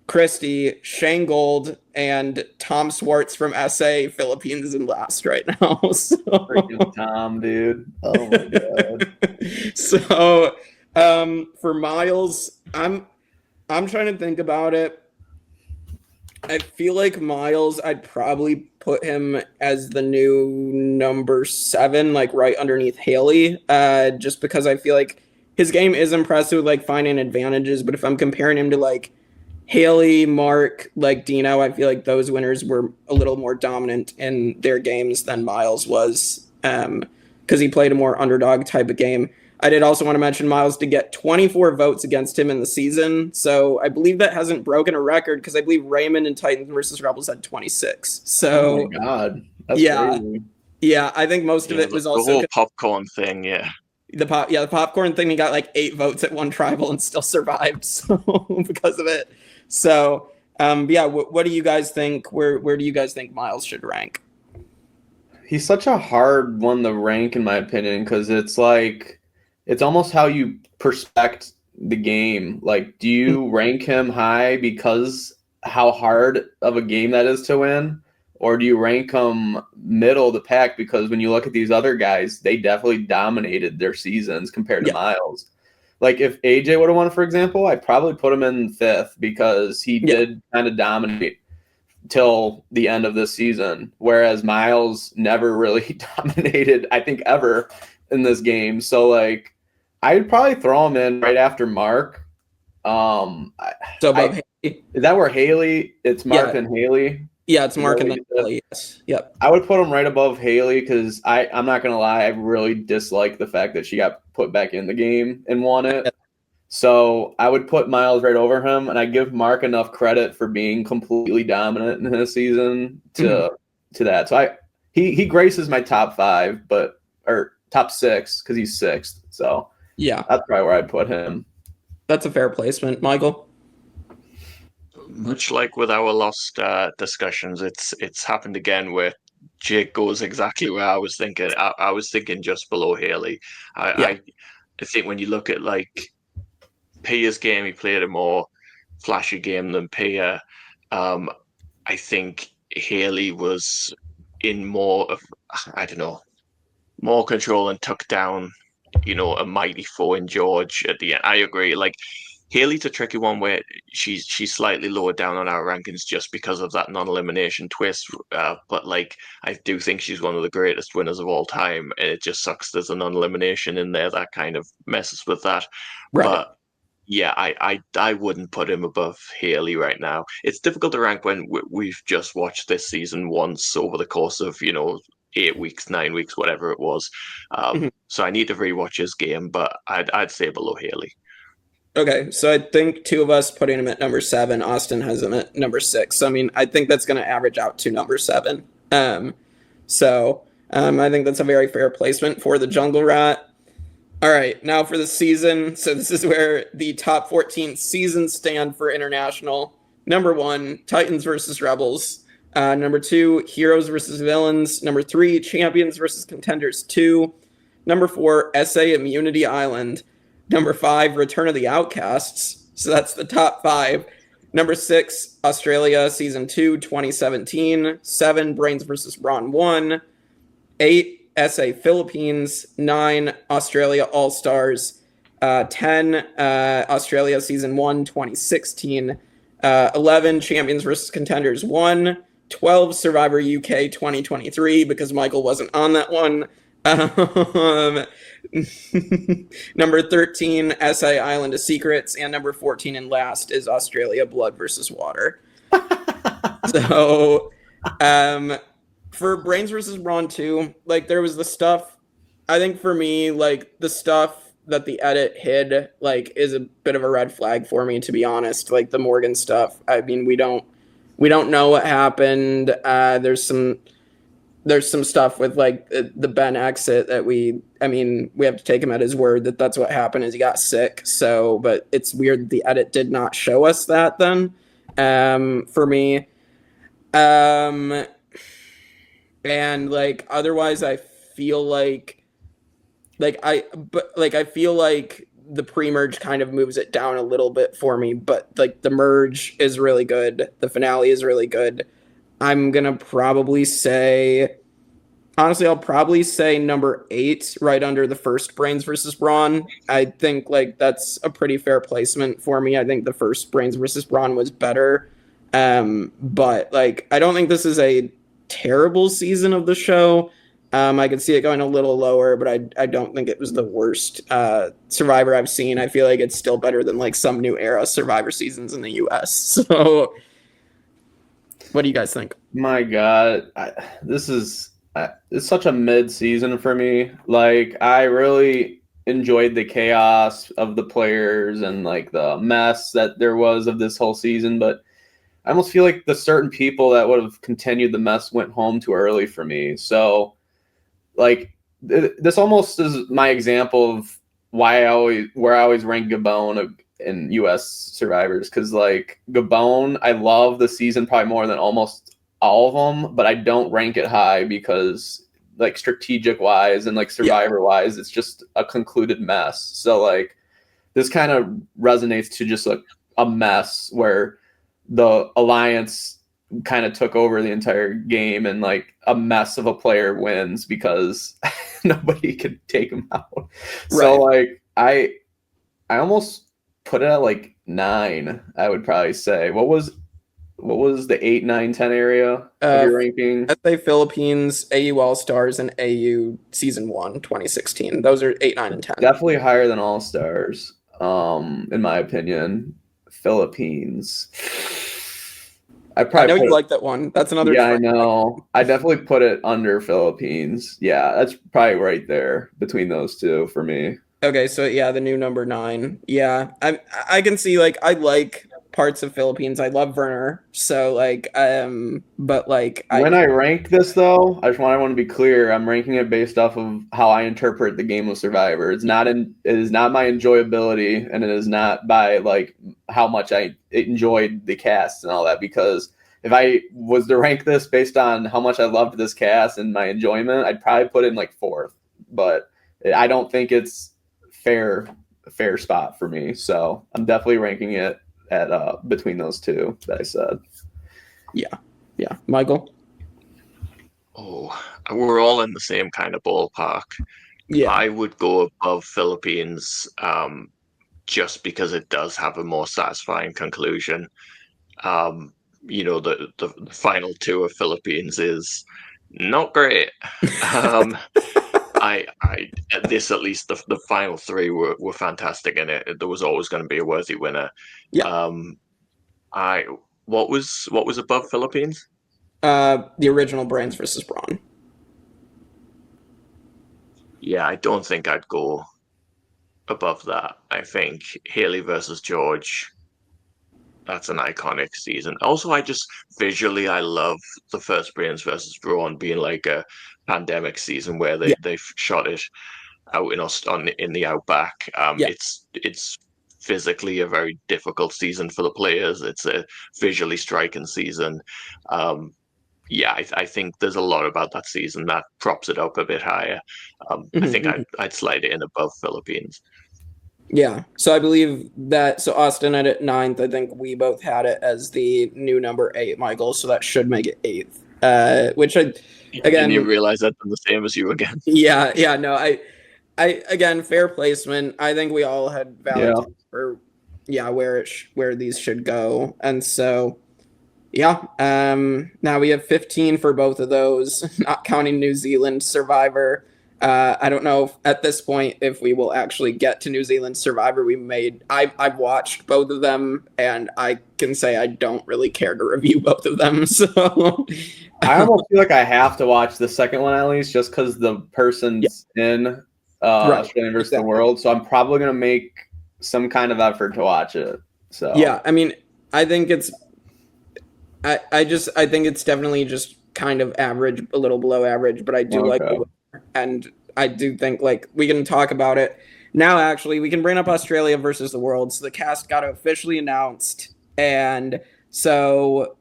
Christy, Shane Gold, and Tom Swartz from SA Philippines in last right now. So, freaking Tom, dude. Oh my god. So, for Miles, I'm trying to think about it. I feel like Miles, I'd probably put him as the new number 7, like right underneath Haley, just because I feel like his game is impressive, like finding advantages. But if I'm comparing him to like Haley, Mark, like Dino, I feel like those winners were a little more dominant in their games than Miles was, because he played a more underdog type of game. I did also want to mention Miles did get 24 votes against him in the season, so I believe that hasn't broken a record, because I believe Raymond and Titans versus Rebels had 26. So, oh my god, that's crazy. Yeah, I think most of it was also the whole popcorn thing. Yeah, the popcorn thing. He got like 8 votes at one tribal and still survived, so because of it. So, yeah, what do you guys think? Where do you guys think Miles should rank? He's such a hard one to rank, in my opinion, because it's like, it's almost how you perspect the game. Like, do you rank him high because how hard of a game that is to win? Or do you rank him middle of the pack because when you look at these other guys, they definitely dominated their seasons compared to Miles? Like, if AJ would have won, for example, I'd probably put him in 5th because he did kind of dominate till the end of this season, whereas Miles never really dominated, I think, ever in this game. So, like, I'd probably throw him in right after Mark. So above Haley? Is that where Haley? It's Mark and Haley? Yeah, it's Mark and then Haley, yes. Yep. I would put him right above Haley because I'm not going to lie, I really dislike the fact that she got put back in the game and won it. So I would put Miles right over him, and I give Mark enough credit for being completely dominant in his season to that. So he graces my top 5, or top 6 because he's 6th. So yeah, that's probably where I'd put him. That's a fair placement, Michael. Much like with our lost discussions, it's happened again where Jake goes exactly where I was thinking. I was thinking just below Haley. I think when you look at like Pia's game, he played a more flashy game than Pia. I think Haley was in more of, I don't know, more control and took down, a mighty foe in George at the end. I agree. Like, Haley's a tricky one where she's slightly lower down on our rankings just because of that non-elimination twist. But like, I do think she's one of the greatest winners of all time, and it just sucks there's a non-elimination in there that kind of messes with that. Right. But yeah, I wouldn't put him above Haley right now. It's difficult to rank when we've just watched this season once over the course of 8 weeks, 9 weeks, whatever it was. So I need to rewatch his game, but I'd say below Haley. Okay, so I think 2 of us putting him at number 7. Austin has him at number 6. So, I mean, I think that's going to average out to number 7. So I think that's a very fair placement for the Jungle Rat. All right, now for the season. So this is where the top 14 seasons stand for international. Number 1, Titans versus Rebels. Number 2, Heroes versus Villains. Number 3, Champions versus Contenders 2. Number 4, SA Immunity Island. Number 5, Return of the Outcasts. So that's the top 5. Number 6, Australia Season 2, 2017. 7, Brains vs. Brawn 1. 8, SA Philippines, 9 Australia All-Stars, 10 Australia Season 1 2016, 11 Champions vs. Contenders 1, 12 Survivor UK 2023 because Michael wasn't on that one. Number 13 SA Island of Secrets, and number 14 and last is Australia Blood versus Water. So for Brains versus Brawn 2, like there was the stuff, I think for me, like the stuff that the edit hid, like is a bit of a red flag for me, to be honest. Like the Morgan stuff, I mean, we don't know what happened. There's some stuff with like the Ben exit that we have to take him at his word that that's what happened, is he got sick. So, but it's weird the edit did not show us that then, for me. And like otherwise I feel like I feel like the pre-merge kind of moves it down a little bit for me, but like the merge is really good, the finale is really good. I'm gonna probably say, honestly, I'll probably say number 8, right under the first Brains versus Brawn. I think like that's a pretty fair placement for me. I think the first Brains versus Brawn was better. But like I don't think this is a terrible season of the show. I could see it going a little lower, but I don't think it was the worst Survivor I've seen. I feel like it's still better than like some new era Survivor seasons in the US. So what do you guys think? My God, it's such a mid season for me. Like I really enjoyed the chaos of the players and like the mess that there was of this whole season, but I almost feel like the certain people that would have continued the mess went home too early for me. So like this almost is my example of where I always rank Gabon in US Survivors, because like Gabon, I love the season probably more than almost all of them, but I don't rank it high because like strategic wise and like Survivor wise, it's just a concluded mess. So like this kind of resonates to just like a mess where the alliance kind of took over the entire game and like a mess of a player wins because nobody could take him out. Right. So like I almost put it at like 9, I would probably say. What was the 8, 9, 10 area of your ranking? I'd say Philippines, AU All-Stars, and AU Season 1 2016. Those are 8, 9, and 10. Definitely higher than All-Stars, in my opinion. Philippines. I know you like that one. That's another. Yeah, I know. I definitely put it under Philippines. Yeah, that's probably right there between those two for me. Okay, so yeah, the new number 9. Yeah, I can see like I like parts of Philippines. I love Werner. So like, but like when I rank this though, I want to be clear. I'm ranking it based off of how I interpret the game of Survivor. It is not my enjoyability, and it is not by like how much I enjoyed the cast and all that. Because if I was to rank this based on how much I loved this cast and my enjoyment, I'd probably put it in like 4th. But I don't think it's a fair spot for me. So I'm definitely ranking it at between those two that I said. Yeah. Michael? Oh, we're all in the same kind of ballpark. Yeah. I would go above Philippines just because it does have a more satisfying conclusion. The final 2 of Philippines is not great. I this, at least the final 3 were fantastic, and there was always going to be a worthy winner. Yeah. What was above Philippines? The original Brains versus Brawn. Yeah, I don't think I'd go above that. I think Haley versus George, that's an iconic season. Also, I love the first Brains versus Brawn being like a pandemic season where they shot it out in the outback. It's physically a very difficult season for the players. It's a visually striking season. I think there's a lot about that season that props it up a bit higher. I think I'd slide it in above Philippines. Yeah, so I believe that, so Austin had it 9th. I think we both had it as the new number 8, Michael, so that should make it 8th. which I Didn't even realize I'd done the same as you again. Yeah, no, I again, fair placement. I think we all had valid takes for where these should go, and so yeah. Now we have 15 for both of those, not counting New Zealand Survivor. I don't know at this point if we will actually get to New Zealand Survivor. I've watched both of them, and I can say I don't really care to review both of them. So I almost feel like I have to watch the second one at least, just because the person's in Australian versus the world. So I'm probably gonna make some kind of effort to watch it. So yeah, I mean, I think it's. I think it's definitely just kind of average, a little below average, but I do like the winner, and I do think like we can talk about it now. Actually, we can bring up Australia versus the world. So the cast got officially announced, and so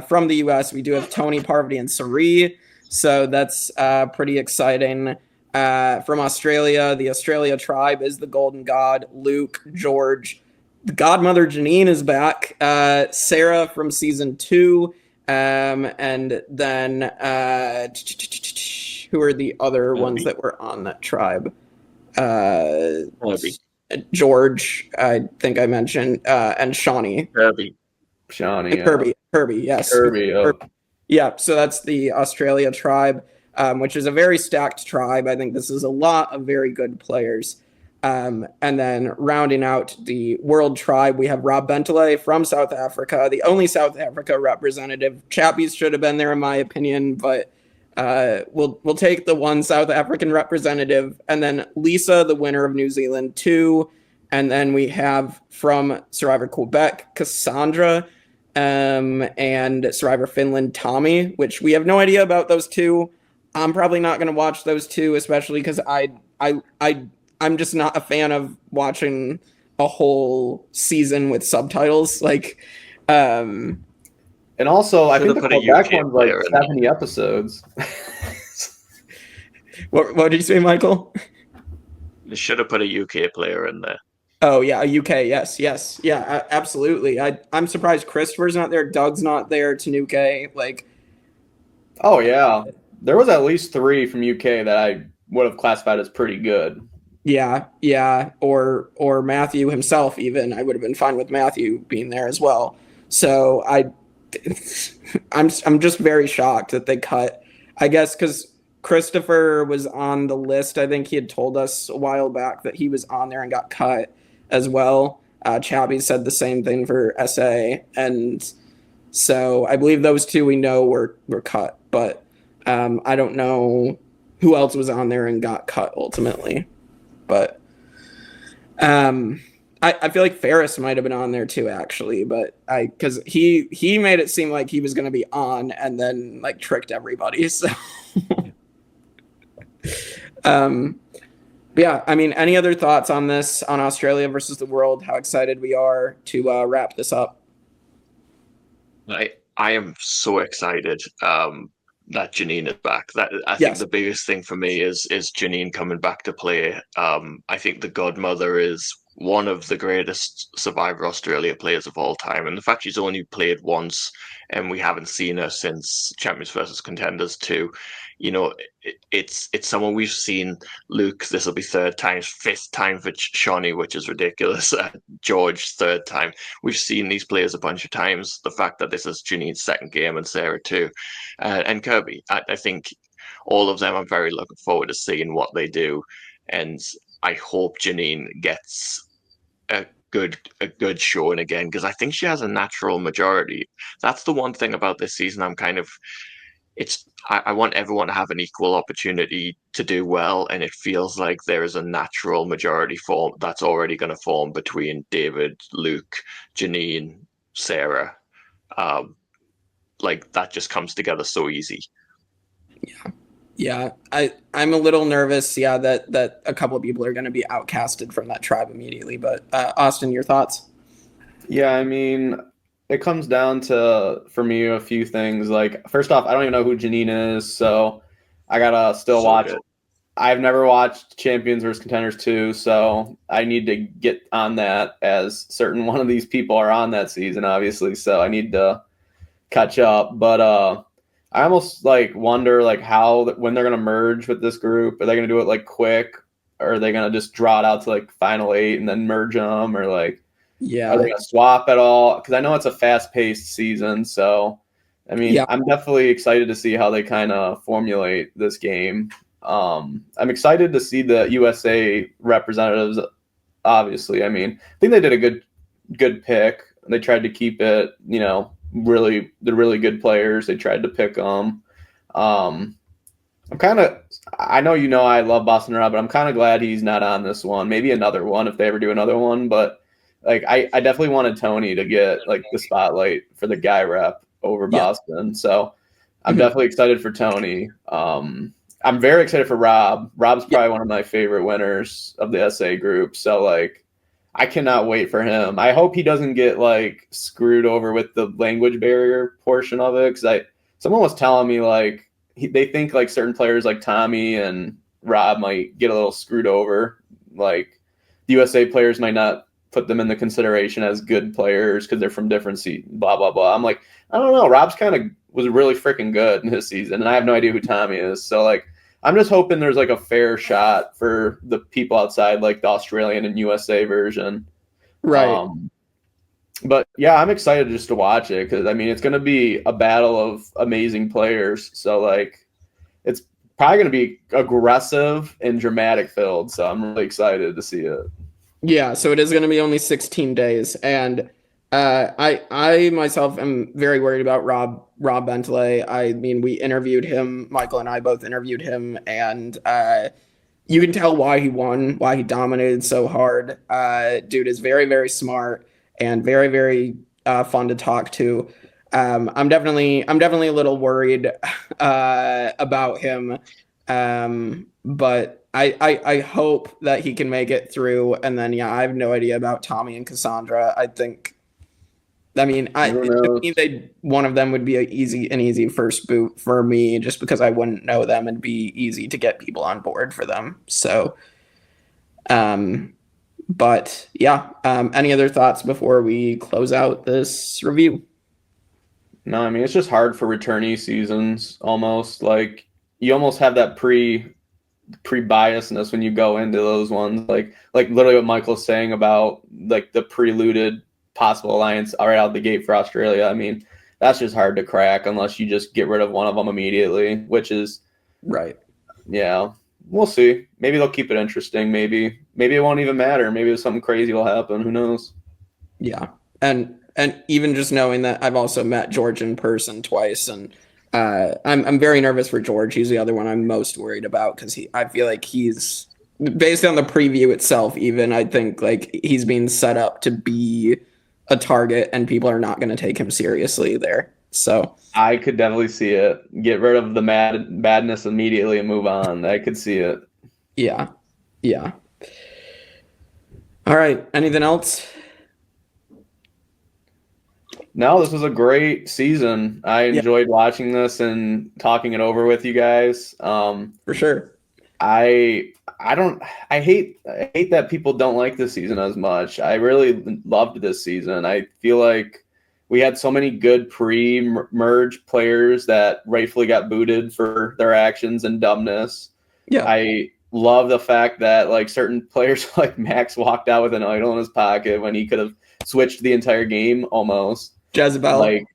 from the US we do have Tony, Parvati, and Sari. So that's pretty exciting. From Australia, the Australia tribe is the Golden God, Luke, George. The godmother Janine is back. Sarah from season 2. And then who are the other ones that were on that tribe? George, I think I mentioned, and Shawnee. Kirby, yes. Kirby. Yeah, so that's the Australia tribe, which is a very stacked tribe. I think this is a lot of very good players. And then rounding out the world tribe, we have Rob Bentley from South Africa, the only South Africa representative. Chappies should have been there, in my opinion, but we'll take the one South African representative. And then Lisa, the winner of New Zealand 2. And then we have from Survivor Quebec, Cassandra, and Survivor Finland, Tommy, which we have no idea about those two. I'm probably not going to watch those two, especially because I'm just not a fan of watching a whole season with subtitles. And also, I think the Quebec one's like 70 episodes. What did you say, Michael? They should have put a UK player in there. Oh yeah, a UK, yes, yeah, absolutely. I'm surprised Christopher's not there, Doug's not there, Tanuke, Oh yeah, there was at least 3 from UK that I would have classified as pretty good. Yeah, or Matthew himself even. I would have been fine with Matthew being there as well. So I'm just very shocked that they cut. I guess because Christopher was on the list. I think he had told us a while back that he was on there and got cut as well. Chabby said the same thing for SA, and so I believe those two we know were cut, but I don't know who else was on there and got cut ultimately. But I feel like Ferris might have been on there too, actually, but because he made it seem like he was going to be on and then tricked everybody. So, yeah, I mean, any other thoughts on this, on Australia versus the world? How excited we are to wrap this up? I am so excited. That Janine is back. I think the biggest thing for me is Janine coming back to play. I think the Godmother is one of the greatest Survivor Australia players of all time, and the fact she's only played once and we haven't seen her since Champions versus Contenders 2. It's someone we've seen. Luke, this will be 3rd time, 5th time for Shawnee, which is ridiculous. George, 3rd time. We've seen these players a bunch of times. The fact that this is Janine's 2nd game, and Sarah too, and Kirby. I think all of them, I'm very looking forward to seeing what they do, and I hope Janine gets a good showing again, because I think she has a natural majority. That's the one thing about this season. I want everyone to have an equal opportunity to do well, and it feels like there is a natural majority form that's already going to form between David, Luke, Janine, Sarah. That just comes together so easy. Yeah. I'm a little nervous. Yeah, that a couple of people are going to be outcasted from that tribe immediately. But Austin, your thoughts? Yeah, I mean, it comes down to, for me, a few things. First off, I don't even know who Janine is, so I gotta still watch it. I've never watched Champions vs. Contenders 2, so I need to get on that, as certain one of these people are on that season, obviously, so I need to catch up. But I almost like wonder like how when they're gonna merge with this group. Are they gonna do it like quick, or are they gonna just draw it out to like final 8 and then merge them, or like Yeah. are they gonna swap at all? Because I know it's a fast-paced season, so I mean, Yeah. I'm definitely excited to see how they kind of formulate this game. I'm excited to see the USA representatives. Obviously, I mean, I think they did a good pick. They tried to keep it, really they're really good players. They tried to pick them. I know I love Boston Rob, but I'm kind of glad he's not on this one. Maybe another one if they ever do another one, but like I definitely wanted Tony to get like the spotlight for the guy rep over Boston. So I'm definitely excited for Tony. I'm very excited for Rob. Rob's probably one of my favorite winners of the SA group. So like I cannot wait for him. I hope he doesn't get like screwed over with the language barrier portion of it, because someone was telling me like they think like certain players like Tommy and Rob might get a little screwed over. Like the USA players might not put them in the consideration as good players because they're from different seats, blah, blah, blah. I'm like, I don't know. Rob's kind of was really freaking good in his season, and I have no idea who Tommy is. So like, I'm just hoping there's like a fair shot for the people outside, like the Australian and USA version. Right. But yeah, I'm excited just to watch it because I mean it's going to be a battle of amazing players. So like, it's probably going to be aggressive and dramatic filled. So I'm really excited to see it. Yeah, so it is going to be only 16 days, and I myself am very worried about Rob Bentley. I mean, we interviewed him. Michael and I both interviewed him, and you can tell why he won, why he dominated so hard. Dude is very, very smart and very, very fun to talk to. I'm definitely a little worried about him, but I hope that he can make it through. And then I have no idea about Tommy and Cassandra. I mean, one of them would be an easy first boot for me, just because I wouldn't know them and be easy to get people on board for them. So, but yeah, any other thoughts before we close out this review? No, I mean, it's just hard for returnee seasons almost. Like, you almost have that pre-biasness when you go into those ones. Like literally what Michael's saying about like the preluded possible alliance right out the gate for Australia. I mean, that's just hard to crack unless you just get rid of one of them immediately, which is right. Yeah, we'll see. Maybe they'll keep it interesting. Maybe it won't even matter. Maybe something crazy will happen. Who knows? Yeah. And even just knowing that I've also met George in person twice, and I'm very nervous for George. He's the other one I'm most worried about, because I feel like he's, based on the preview itself, even I think like he's being set up to be a target, and people are not going to take him seriously there. So I could definitely see it. Get rid of the badness immediately and move on. I could see it. Yeah. All right. Anything else? No, this was a great season. I enjoyed watching this and talking it over with you guys. For sure. I hate that people don't like this season as much. I really loved this season. I feel like we had so many good pre-merge players that rightfully got booted for their actions and dumbness. Yeah. I love the fact that like certain players like Max walked out with an idol in his pocket when he could have switched the entire game almost. Jezebel. Like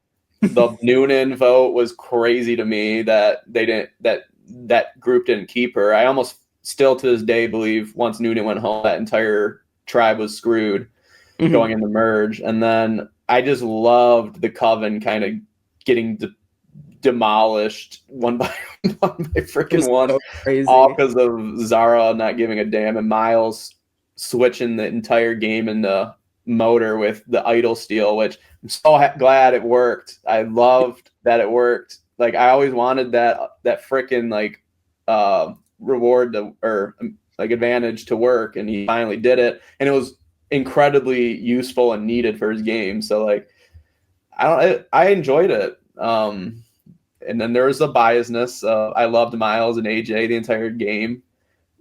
the Noonan vote was crazy to me that they didn't that group didn't keep her. I almost still to this day believe once Noonan went home, that entire tribe was screwed going in the merge. And then I just loved the Coven kind of getting demolished one by freaking one, so all because of Zara not giving a damn and Miles switching the entire game into motor with the idol steal, which I'm so glad it worked. I loved that it worked. Like I always wanted that freaking like reward or like advantage to work, and he finally did it, and it was incredibly useful and needed for his game. So like I enjoyed it. And then there was the biasness. I loved Miles and AJ the entire game.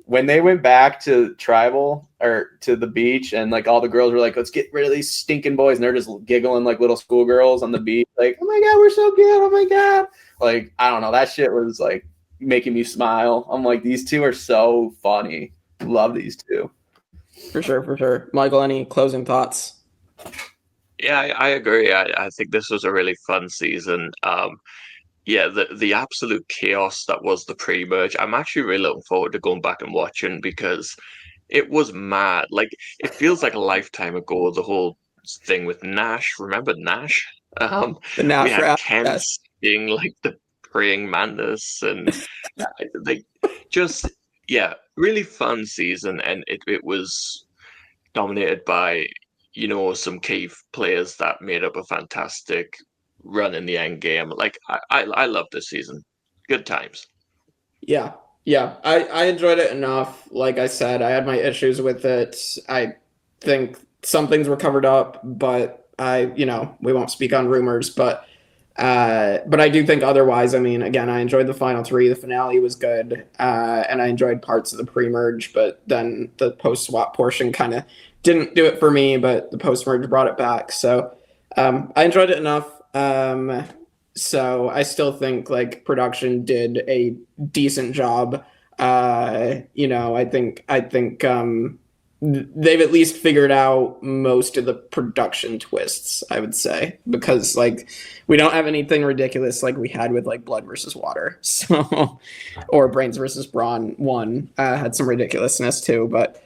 when they went back to tribal or to the beach and like all the girls were like, let's get rid of these stinking boys. And they're just giggling like little schoolgirls on the beach. Like, oh my God, we're so good. Oh my God. Like, I don't know. That shit was like making me smile. I'm like, these two are so funny. Love these two. For sure. Michael, any closing thoughts? Yeah, I agree. I think this was a really fun season. Yeah, the absolute chaos that was the pre-merge. I'm actually really looking forward to going back and watching because it was mad. Like it feels like a lifetime ago. The whole thing with Nash. Remember Nash? The We Nash had rap. Kent Yes. being like the praying mantis, and like just really fun season. And it was dominated by some key players that made up a fantastic run in the end game. Like I love this season. Good times. Yeah. I enjoyed it enough. Like I said, I had my issues with it. I think some things were covered up, but we won't speak on rumors, but I do think otherwise. I mean, again, I enjoyed the final three. The finale was good, and I enjoyed parts of the pre-merge, but then the post-swap portion kind of didn't do it for me, but the post-merge brought it back. So I enjoyed it enough. So I still think like production did a decent job. I think they've at least figured out most of the production twists, I would say, because like we don't have anything ridiculous like we had with like Blood versus Water, so or Brains versus Brawn 1 had some ridiculousness too, but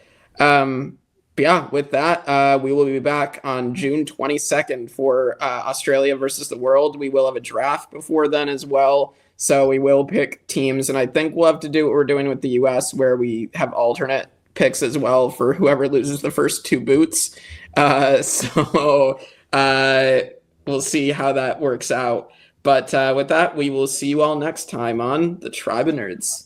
yeah, with that, we will be back on June 22nd for Australia versus the world. We will have a draft before then as well. So we will pick teams, and I think we'll have to do what we're doing with the US, where we have alternate picks as well for whoever loses the first two boots. So we'll see how that works out. But with that, we will see you all next time on The Tribe of Nerds.